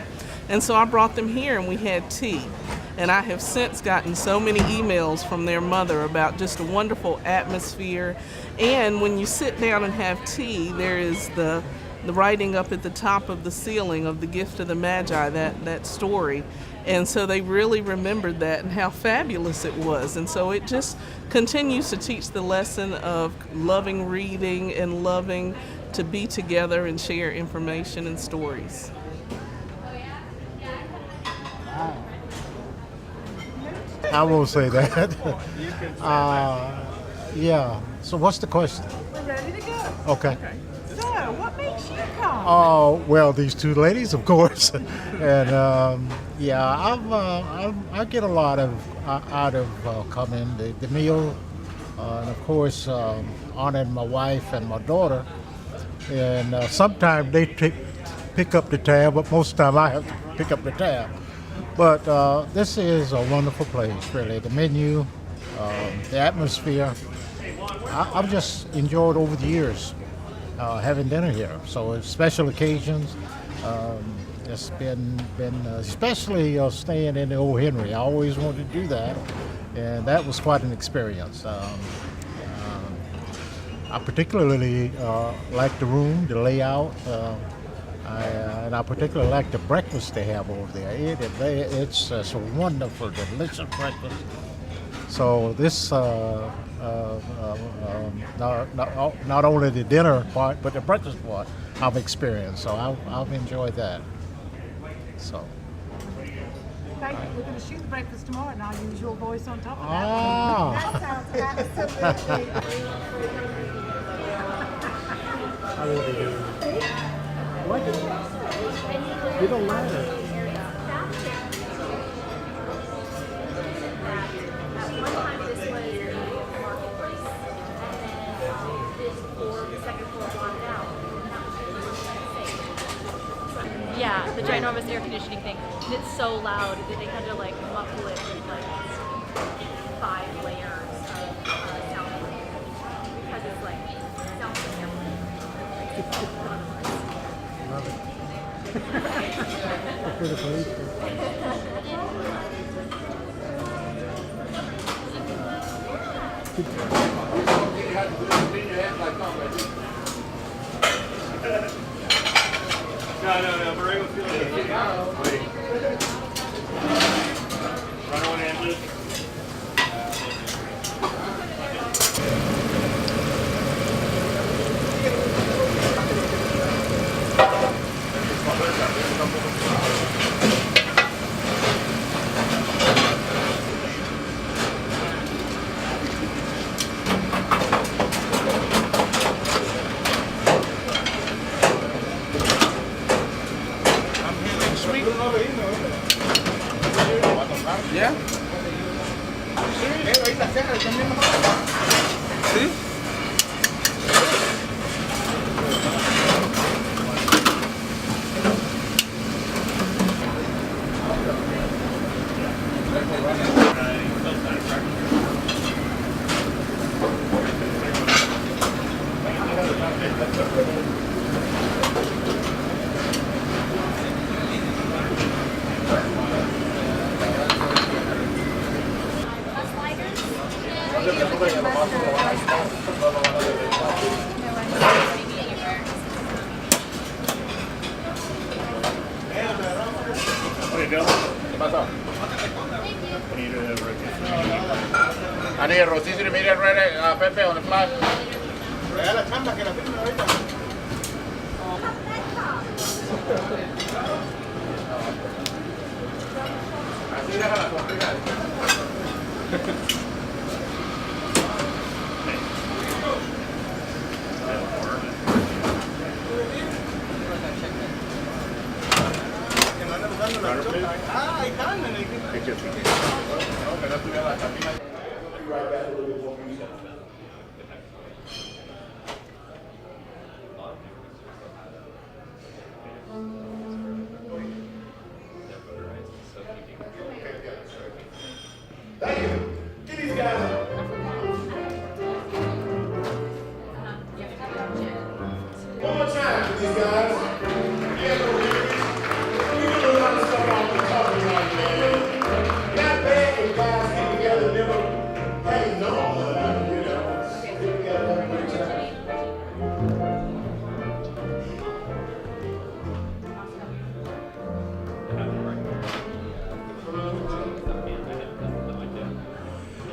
And so I brought them here and we had tea. And I have since gotten so many emails from their mother about just a wonderful atmosphere. And when you sit down and have tea, there is the writing up at the top of the ceiling of the Gift of the Magi, that story. And so they really remembered that and how fabulous it was. And so it just continues to teach the lesson of loving reading and loving to be together and share information and stories. I won't say that. Yeah. So what's the question? We're ready to go. Okay. So, what makes you come? Oh well, these two ladies, of course, and yeah, I get a lot of out of coming the meal, and of course honoring my wife and my daughter, and sometimes they pick up the tab, but most of the time I have to pick up the tab. But this is a wonderful place, really. The menu, the atmosphere. I've just enjoyed over the years having dinner here. So it's special occasions. It's been especially staying in the OHenry. I always wanted to do that, and that was quite an experience. I particularly like the room, the layout, and I particularly like the breakfast they have over there. It's a wonderful, delicious breakfast. So this, not only the dinner part, but the breakfast part I've experienced. So I've enjoyed that. So. Thank you. We're going to shoot the breakfast tomorrow, and I'll use your voice on top of that. Ah. That sounds absolutely. I will be doing it. What? You don't matter. Yeah, the ginormous air conditioning thing. And it's so loud that they had to like muffle it with like 5 layers of soundproofing because it's like soundproof everything. Love it. For the police. No, Borrego's feeling it. Run on in, Luke. ¿Ya? Ahí la cena también. ¿Sí? ¿Qué pasó? I need a rotisserie medium rare, Pepe on the fly. La chamba que la firme ahorita. Así deja la comida. Ah, ahí están. Qué chido. No, que no tuviera la cabina. Thank you. Give these guys one more time for these guys. Yeah, we do a lot of stuff off the top of tonight, man. Not bad when guys get together, never hang on, you know. We gotta have a great time.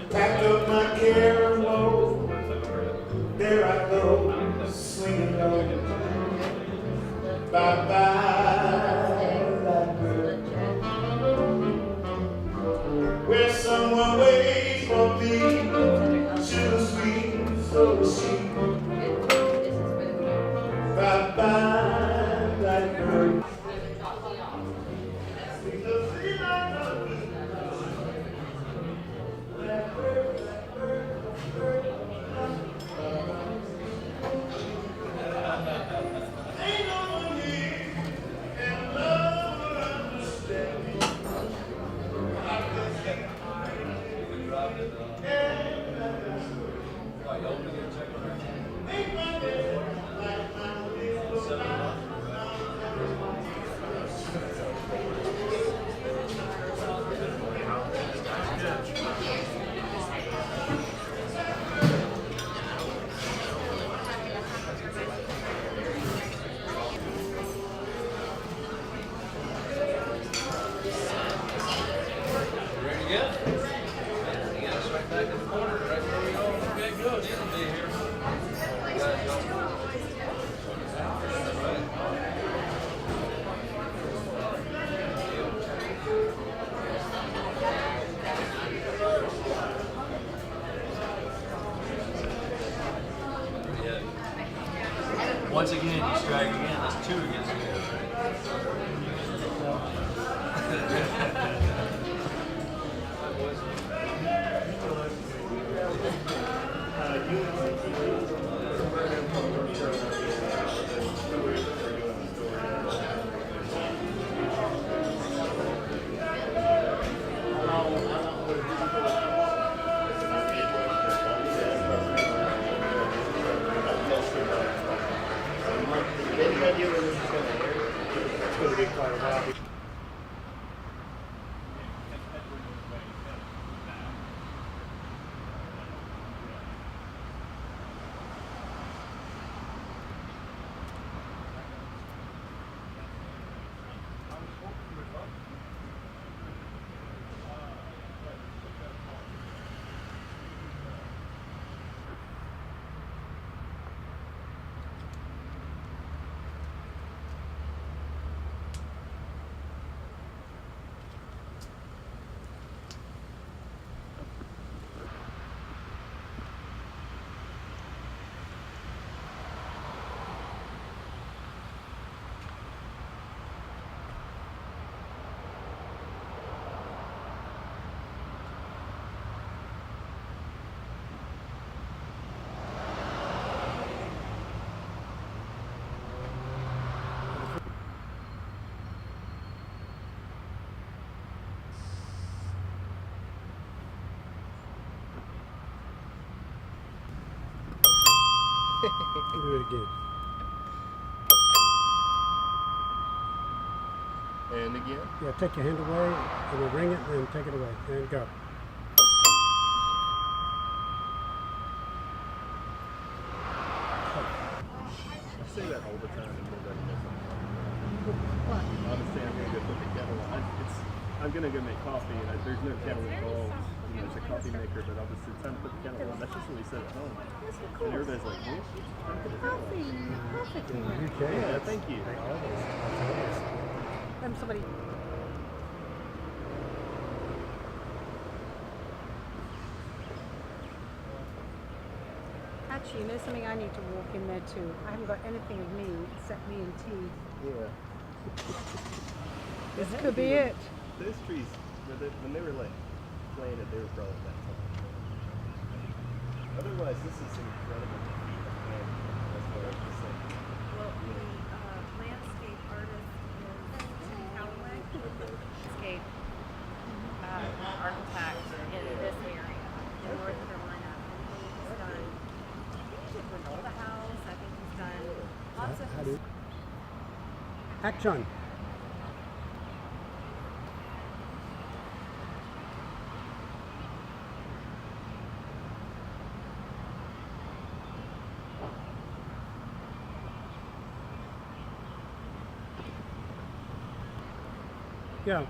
Packed up my caribou, there I go, swinging low. Bye-bye, blackbird. Where someone waits for me, sugar sweet again, you strike again. That's 2 against you. It's going to be quite a while. Do it again. And again? Yeah, take your hand away, and then ring it, and take it away, and go. I say that all the time and nobody does it. Honestly, I'm going to go put the kettle on. I'm going to go make coffee, and there's no kettle involved. You know, it's a coffee maker, but obviously it's time to put the kettle on. That's just what we said at home. And everybody's like, "Huh? Coffee. Perfect. You can. Yeah, thank you. When somebody. Actually, you know something, I need to walk in there too. I haven't got anything of me except me and tea. Yeah. This could be it. Those trees, when they were like planted, they were probably that tall. Otherwise, this is incredible. That's what I was just saying. Well, the landscape artist is Callaway. Landscape architect in this area, in North Carolina. And he's done, I think he did Granola House. I think he's done lots of. Action. Yeah.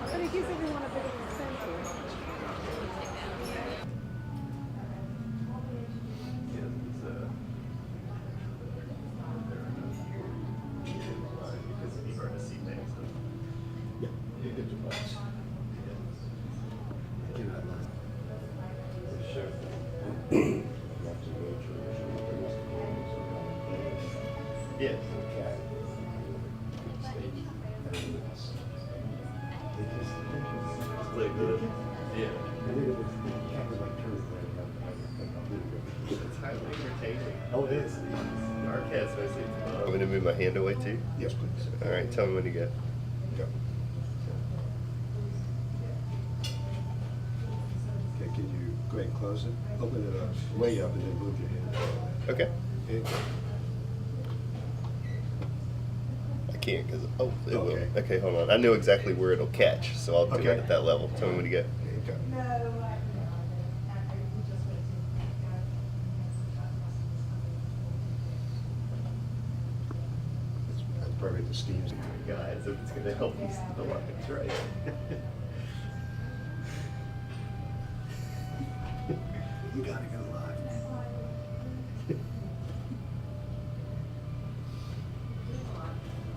But it gives everyone a bit of incentive. Because it'd be hard to see things. Yeah, you get your butts. Sure. Yes. Play good. Yeah. It's highly entertaining. Oh, it is. Our cat's mostly. I'm going to move my hand away too. Yes, please. All right, tell me when you get. Go. Okay, can you go ahead and close it? Open it up, way up, and then move your hand. Okay. Okay. I can't because it will. Okay. Okay, hold on. I know exactly where it'll catch, so I'll do Okay. it at that level. Tell me when you get. Okay, go. That's probably the Steve's. Guys, if it's going to help you see the lines, right? You gotta go live.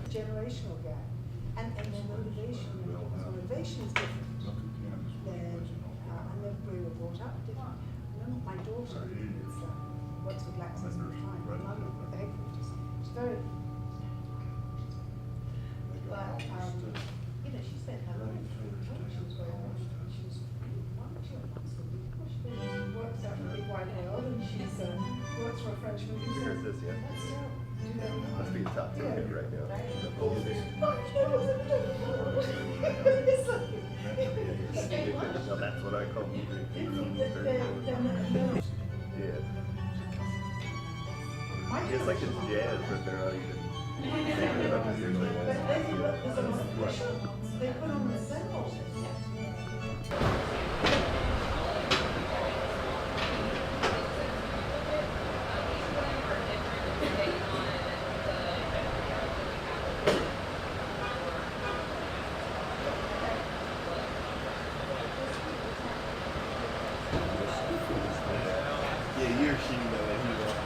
Generational gap, and their motivation is different. And we were brought up different. My daughter works with Black Sisters all the time. I love it with the headquarters. It's very. But you know, she spent her life. She was very much. She was she works out in a big wide world, and she's works for a French movie. Here's this, yeah. That's terrible. Must be a top 10 hit right now. Well, that's what I call music. Yeah. It's like it's jazz, but they're not even singing it up as usually. They put on the cymbals. Yeah, he or she know that he wants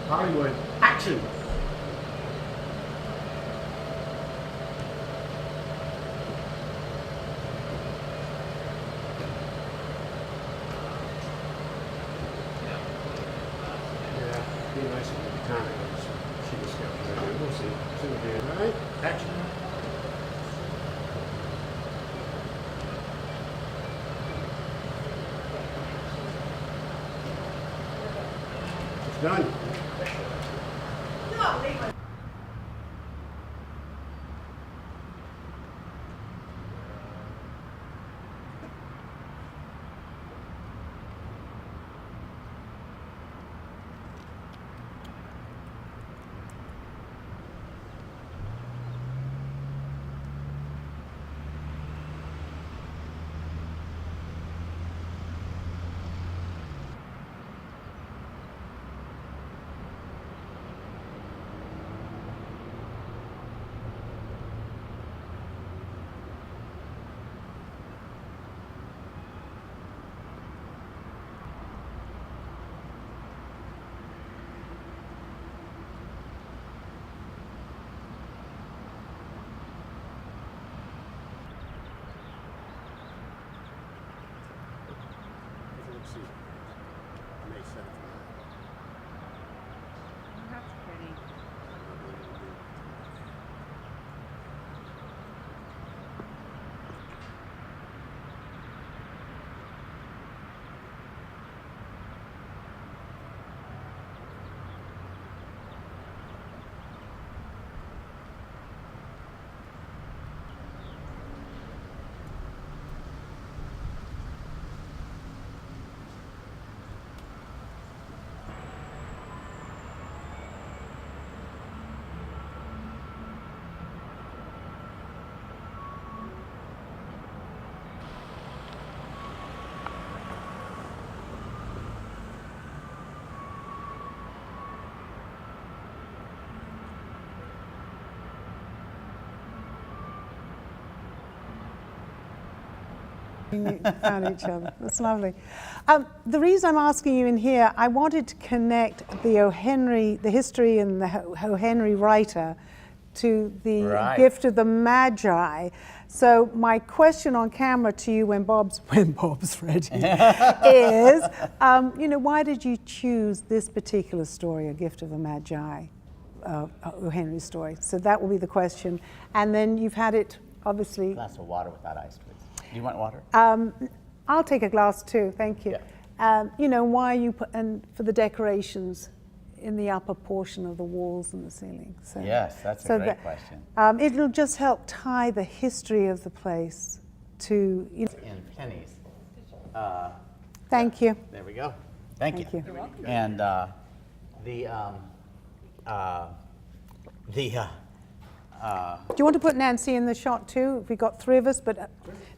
Hollywood, action! Yeah, be nice if the time she discovers it. We'll see. See what they right? Action. Done. May 7th. That's pretty. You found each other. That's lovely. The reason I'm asking you in here, I wanted to connect the OHenry, the history and the OHenry writer, to the gift of the Magi. So my question on camera to you when Bob's ready is, why did you choose this particular story, A Gift of the Magi, OHenry story? So that will be the question. And then you've had it, obviously. A glass of water without ice, please. Do you want water? I'll take a glass too, thank you. Yeah. Why you put, and for the decorations in the upper portion of the walls and the ceiling. So, yes, that's a great question. It'll just help tie the history of the place to. In pennies. Thank you. There we go. Thank you. You're welcome. And do you want to put Nancy in the shot too? We got three of us, but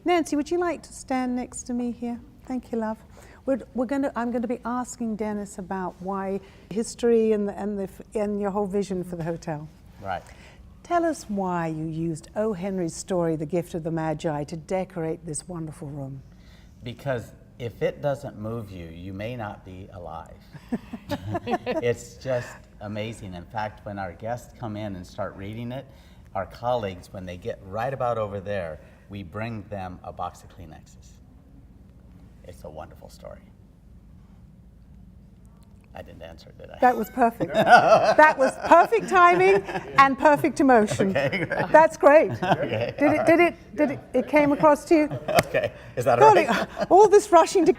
Nancy, would you like to stand next to me here? Thank you, love. I'm going to be asking Dennis about why history and your whole vision for the hotel. Right. Tell us why you used OHenry's story, The Gift of the Magi, to decorate this wonderful room. Because if it doesn't move you, you may not be alive. It's just amazing. In fact, when our guests come in and start reading it, our colleagues, when they get right about over there, we bring them a box of Kleenexes. It's a wonderful story. I didn't answer, did I? That was perfect. That was perfect timing and perfect emotion. Okay, great. That's great. Okay. Did it came across to you? Okay, is that all Golly, right? all this rushing to.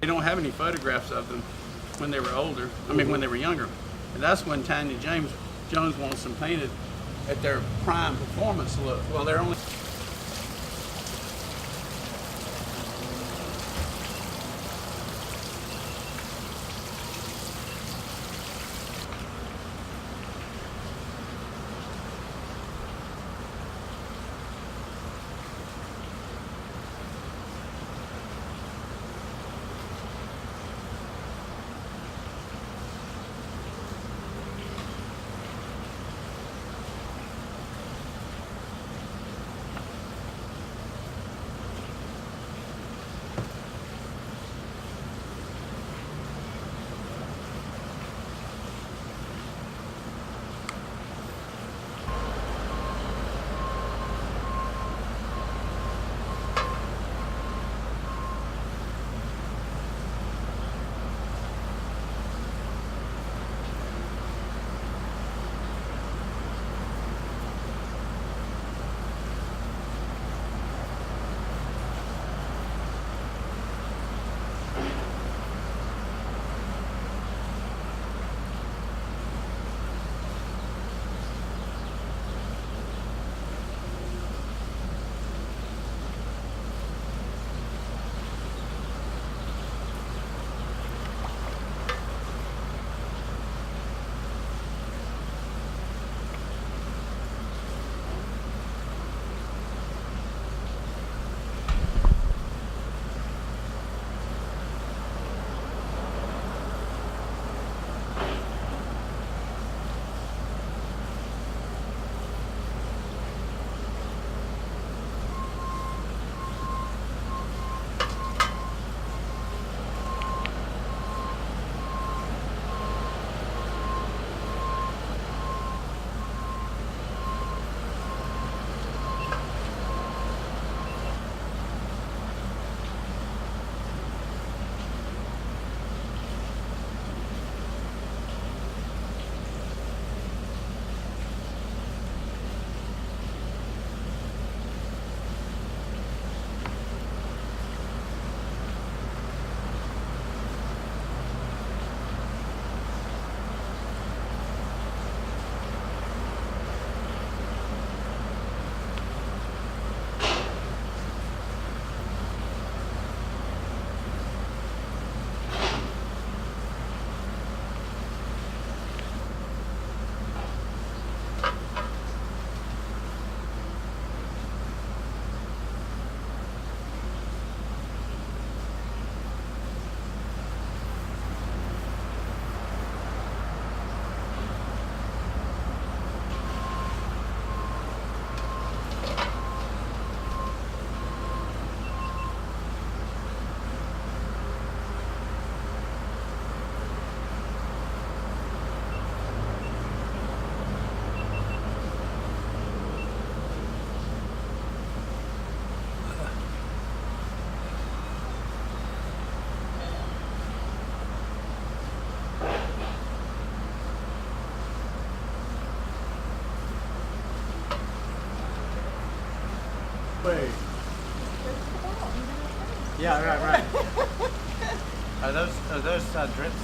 don't have any photographs of them when they were older. I mean, when they were younger. And that's when Tanya Jones wants them painted at their prime performance look. Well, they're only. Wait. Yeah, right. Are those drips,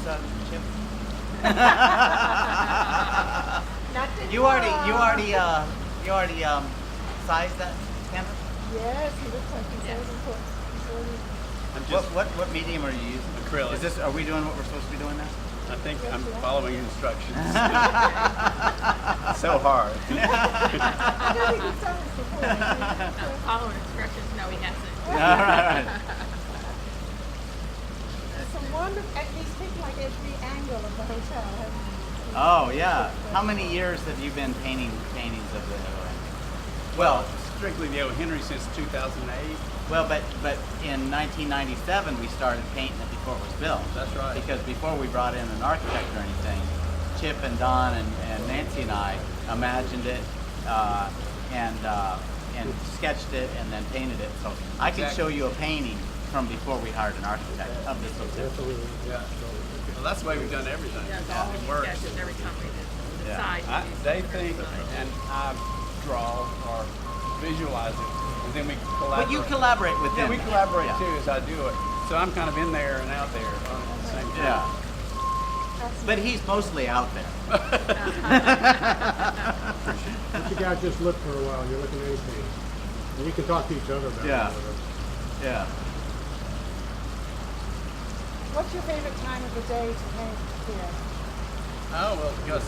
Chip? You already sized that canvas? Yes, he looks like he's What medium are you using? Acrylic. Are we doing what we're supposed to be doing now? I think I'm following instructions. So hard. Follow instructions. No, he hasn't. All right. So wonderful, and he's taken like every angle of the hotel, hasn't he? Oh yeah. How many years have you been painting paintings of the OHenry? Well, strictly the OHenry since 2008. Well, but in 1997 we started painting it before it was built. That's right. Because before we brought in an architect or anything, Chip and Don and Nancy and I imagined it and sketched it and then painted it. So I can show you a painting from before we hired an architect of this hotel. Yeah. Well, that's the way we've done everything. Yeah, It works. sketches every time we decide. They think and I draw or visualize it, and then we collaborate. But you collaborate with them. Yeah, we collaborate Yeah. too as I do it. So I'm kind of in there and out there at the same time. Yeah. But he's mostly out there. Let you guys just look for a while. You're looking at anything. And you can talk to each other about Yeah. it. Yeah. What's your favorite time of the day to paint here? Oh, well, because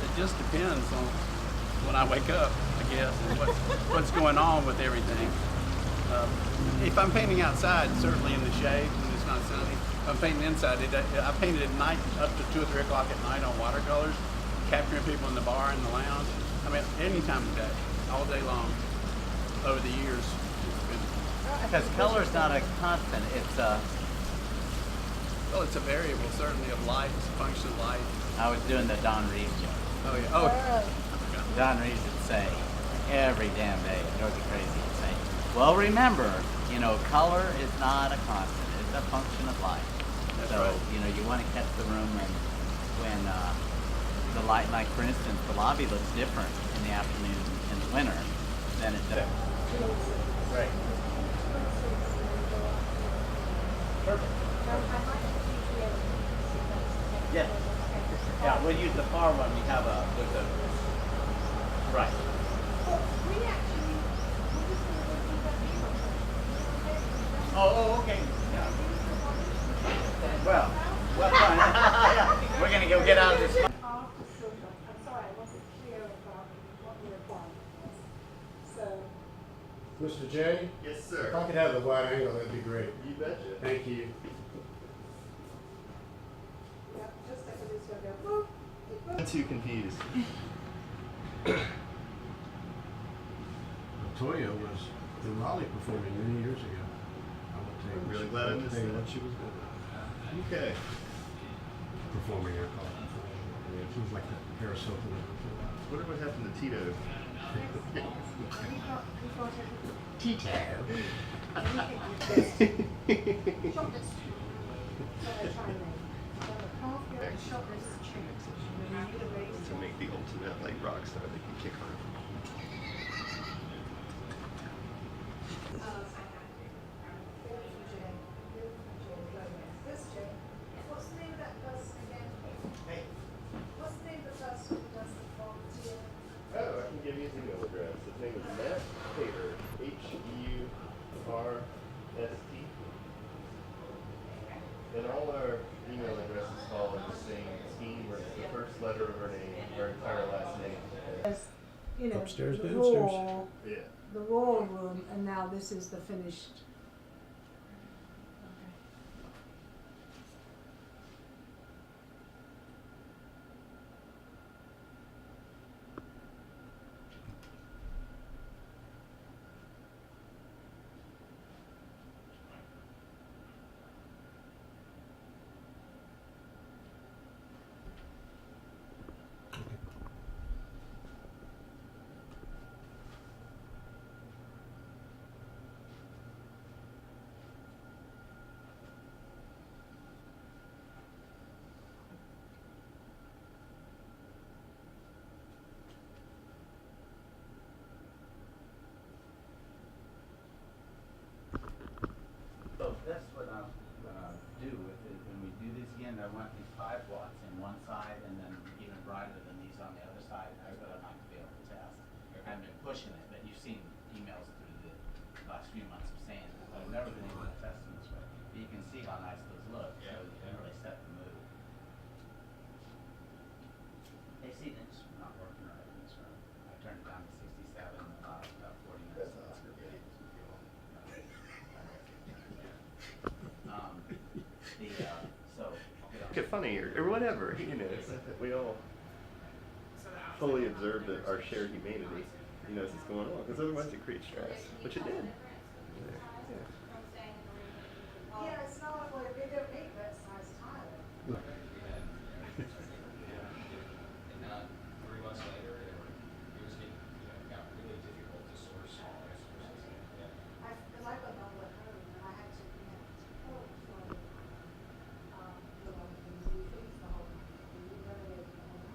it just depends on when I wake up, I guess, and what's going on with everything. If I'm painting outside, certainly in the shade when it's not sunny. If I'm painting inside, I painted at night up to 2 or 3 o'clock at night on watercolors, capturing people in the bar and the lounge. I mean, any time of day, all day long, over the years. Because color's not a constant. It's a. Well, it's a variable, certainly, of light. It's a function of light. I was doing the Don Reeves joke. Oh, yeah. Oh, Don Reeves would say every damn day, it drove me crazy, would say, well, remember, you know, color is not a constant. It's a function of light. That's so, right. you know, you want to catch the room when the light, like for instance, the lobby looks different in the afternoon in the winter than it does. Right. Perfect. Yeah. Yeah, we'll use the far one. We have there's a, right. Oh, okay. Yeah. Well, fine. Yeah. We're gonna go get out of this. I'm sorry, I wasn't clear about what the requirement was. So, Mr. J? Yes, sir. If I could have the wide angle, that'd be great. You betcha. Thank you. yeah, just like it is going to go. I'm too confused. Toya was in Raleigh performing many years ago. I'm really glad I missed that. What she was doing. Okay. Performing her call. Yeah, she was like the Paris Hilton. Wonder what happened to Tito. To make the ultimate like rock star that can kick her. What's the name of that person again? Hey. What's the name of the person who does the volunteer? Oh, I can give you his email address. His name is Matt Hayter, H-U-R-S-T. And all our email addresses follow the same scheme where it's the first letter of our name, our entire last name. You know, Upstairs, the downstairs? raw, Yeah. the raw room, and now this is the finished. So that's what I'm gonna do with it. When we do this again, I want these 5 watts in one side and then even brighter than these on the other side. That's what I'd like to be able to test. I've been pushing it, but you've seen emails through the last few months of saying that I've never been able to test them this way. But you can see how nice those look, so you can really set the mood. Hey, see, it's not working right in this room. I turned it down to 67, about 40 minutes. That's Oscar, man. Get funny or whatever, you know. We all fully observe that our shared humanity, you know, as it's going on, because otherwise it creates stress, which it did. Yeah. Yeah, it's not like they don't make that size tile. Because I've got a double at home, and I had to, a lot of things, we fixed the whole, we renovated the whole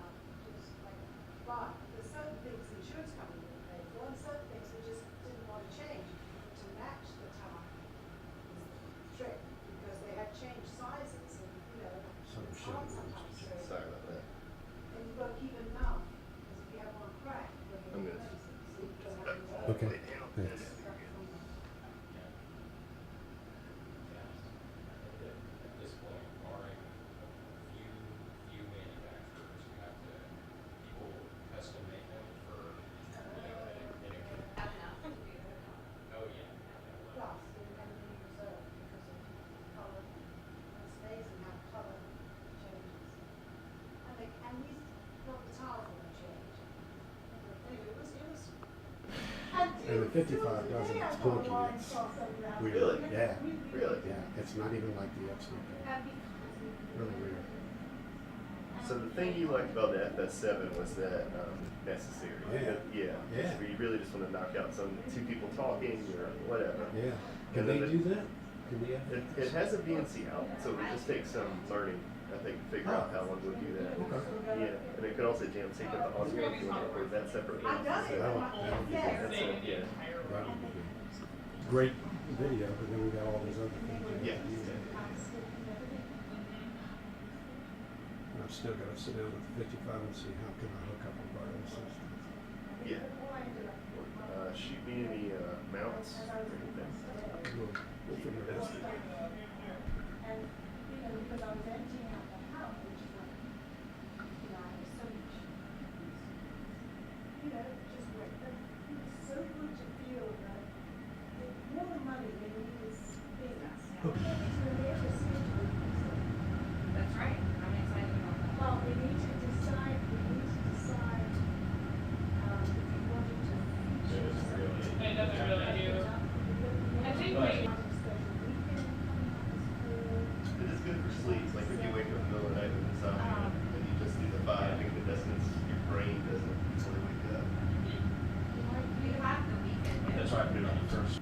house. Just like, but there's certain things the insurance company would pay for, and certain things we just didn't want to change to match the time. Okay. way down. Thanks. And the 55 doesn't, it's clunky, it's weird. Really? Yeah. Really? Yeah, it's not even like the Epson. Really weird. So the thing you liked about the FS7 was that necessary. Yeah. Yeah. Yeah. Where you really just want to knock out two people talking or whatever. Yeah. And Can they then do that? Can they it has a VNC out, so it just takes some learning, I think, to figure out how one would do that. Okay. Yeah. And it could also jam sync with the audio if you want to record that separately. So, That would be good. that's it, yeah. That would be good. Great video, but then we got all these other things. Yeah. I've still got to sit down with the 55 and see how can I hook up a wireless system. Yeah. Shoot me any mounts or anything. We'll figure it out. That's right. I'm excited about that. Well, we need to decide if you wanted to feature. It doesn't really do. I think It is good for sleep. Like if you wake up in the middle of the night with insomnia and you just do the 5 incandescents, your brain doesn't fully wake up. You have the weekend. That's right, we do it first.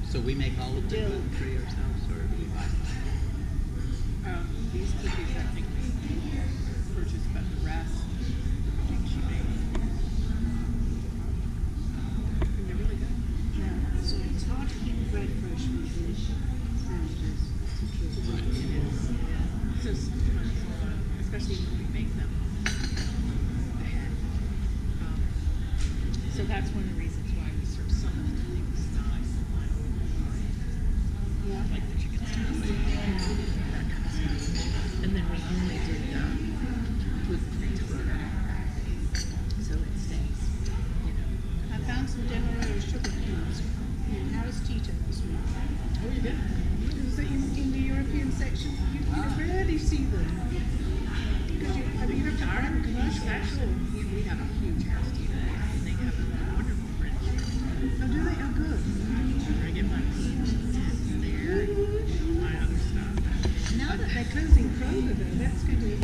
So we make all of the gluten-free ourselves, or do we buy them? These cookies, I think, we purchased, but the rest, I think she made. And they're really good. Yeah, so it's hard to keep bread fresh with the sandwiches. Right, it is. So sometimes, especially when we make them ahead. So that's one of the reasons why we serve some of the things not like the chicken sandwich, that kind of stuff. And then we only did gluten-free toast. So it stays, you know. I found some Demerara sugar cubes in Harris Teeter this week. Oh, you did? It was in the European section. You rarely see them. Because have you ever tried them commercial? Actually, we have a huge house team, and they have a wonderful French. Oh, do they? Oh, good. I get my peas and there, and my other stuff. Now that they're closing Kroger, though, that's going to be...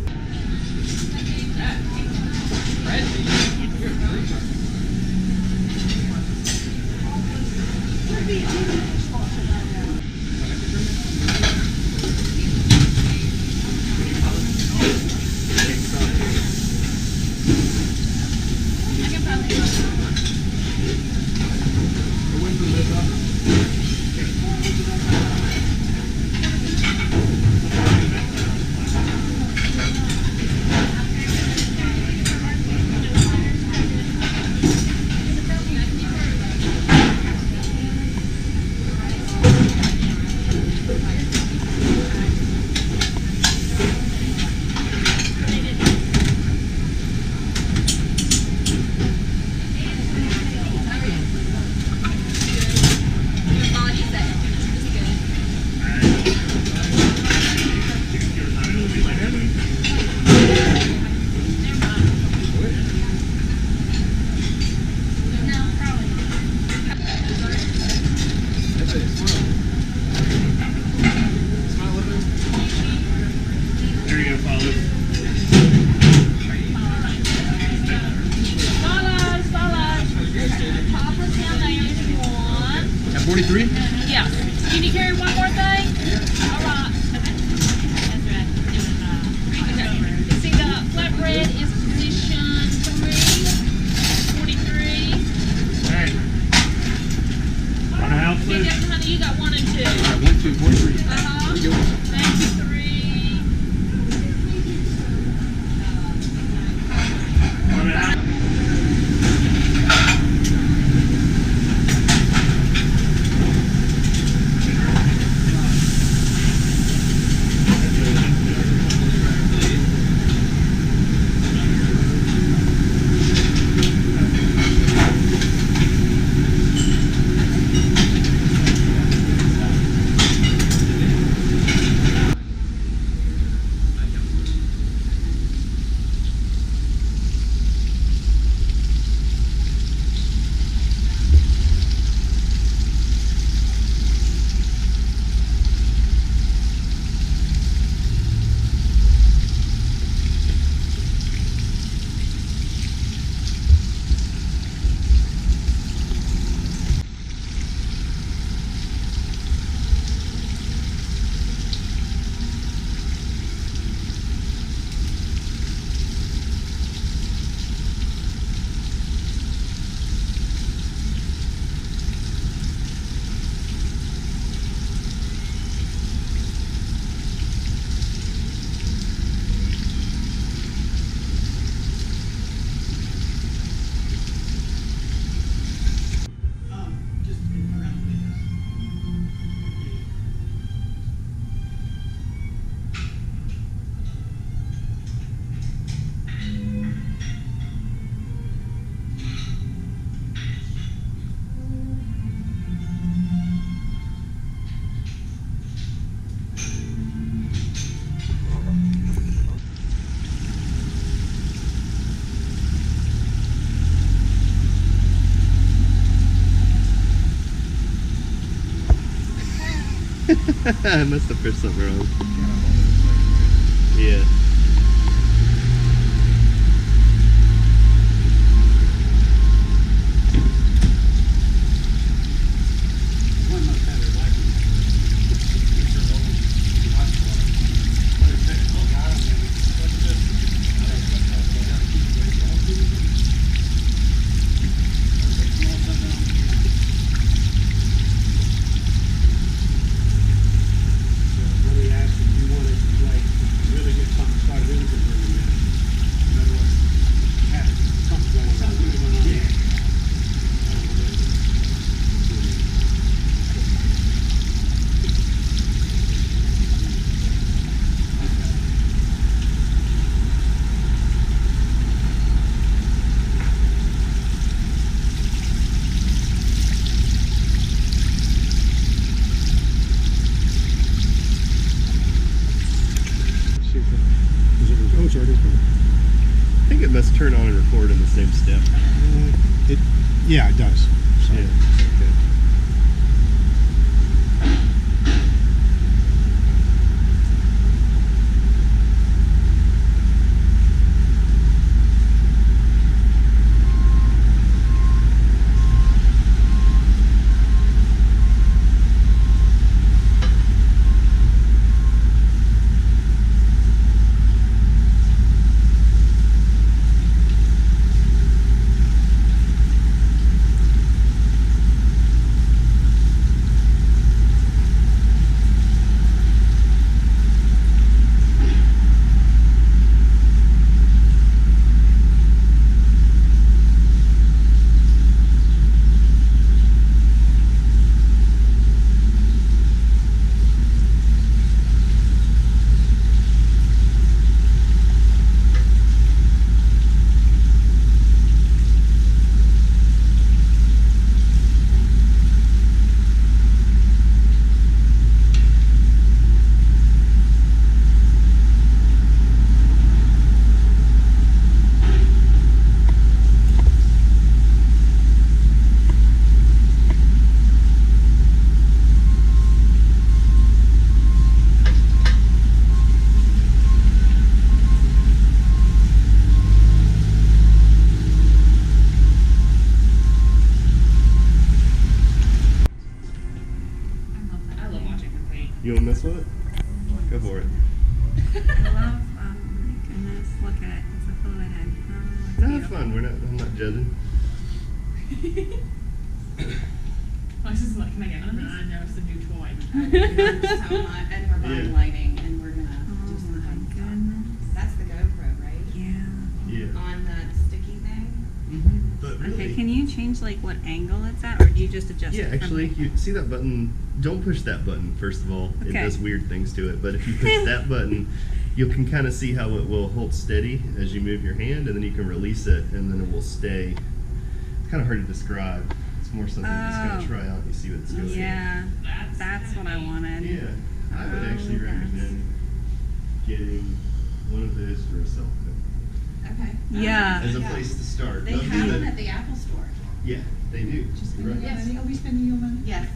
Could be a dishwasher by now. I can probably I must have pushed something wrong. Yeah. I think it must turn on and record in the same step. Yeah, it does. So. Yeah. Okay. You want to mess with it? Go for it. I love, my goodness, look at it. It's a fluid head. Oh, it's No, it's beautiful. fun. I'm not judging. This is like, can I get one of these? I know, it's a new toy. So much, and we're buying Yeah. lighting, and we're gonna do some fun stuff. That's the GoPro, right? Yeah. Yeah. On that sticky thing. But really, Okay, can you change like what angle it's at, or do you just adjust yeah, it? from- actually, you see that button? Don't push that button, first of all. It Okay. does weird things to it. But if you push that button, you can kind of see how it will hold steady as you move your hand, and then you can release it, and then it will stay. It's kind of hard to describe. It's more something you just kind Oh. of try out and you see what it's going to do. Yeah, that's what I wanted. Yeah, I would actually recommend getting one of those for a cell phone. Okay. Yeah. As a place to start. They They'll do have them the- at the Apple Store. Yeah, they do. Right. Yes. Are we spending your money? Yes,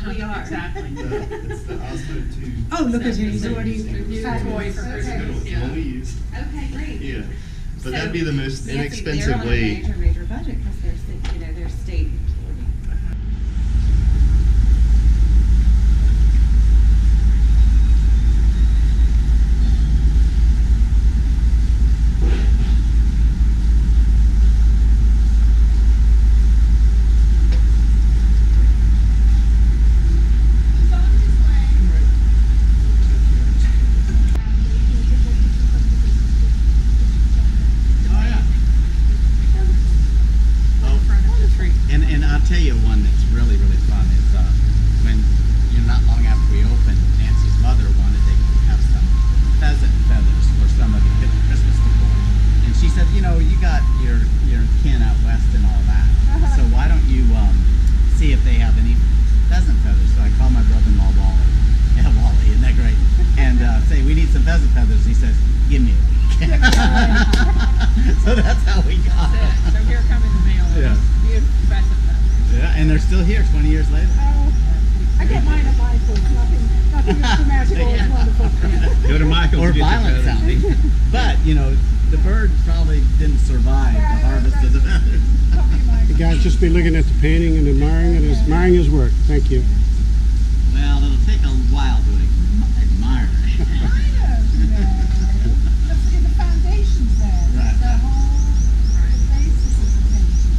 we are. Exactly. It's the Osmo 2. Oh, look at him, he's Same already thing. new toy for It's a good one. Christmas. One we use. Okay, great. Yeah. But So, that'd be the most Nancy, inexpensive they're on way. a major budget because they're, they're state employed. And I'll tell you one that's really, really fun is when, not long after we opened, Nancy's mother wanted to have some pheasant feathers for some of the Christmas decor. And she said, you got your kin out west and all that. So why don't you see if they have any pheasant feathers? So I called my brother-in-law Wally. Yeah, Wally, isn't that great? And say, we need some pheasant feathers. He says, give me a week. So that's how we got That's it. them. So here come in the mail. Yeah. Beautiful present. Yeah, and they're still here 20 years later. I get mine at my place, nothing Dramatic or it's wonderful. Go to Michael's. Or to get violent your feathers. sounding. But, you know, the bird probably didn't survive the harvest of the feathers. You guys just be looking at the painting and admiring it, admiring his work. Thank you. Well, it'll take a while to admire it. The foundation's there. Right. The whole basis of the painting.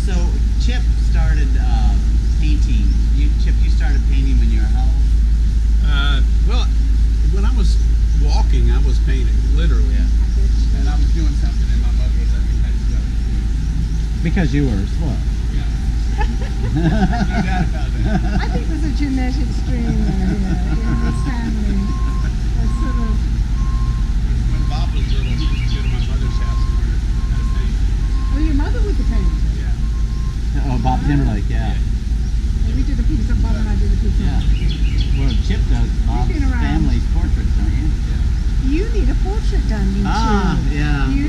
So, Chip started painting. Chip, you started painting when you were how old? Well, when I was walking, I was painting, literally. Yeah. And I was doing something and my mother was let me kind of go. Because you were slow. No doubt about that. I think there's a genetic stream there, in this family. A sort of. When Bob was little, he used to go to my mother's house and learn how to paint. Oh, your mother was the painter. Yeah. Oh, Bob Timberlake, yeah. Well, we did a piece of Bob and I did a piece of. Yeah. Well, Chip does Bob's been around. family's portraits, don't you? You need a portrait done, you two. Yeah. You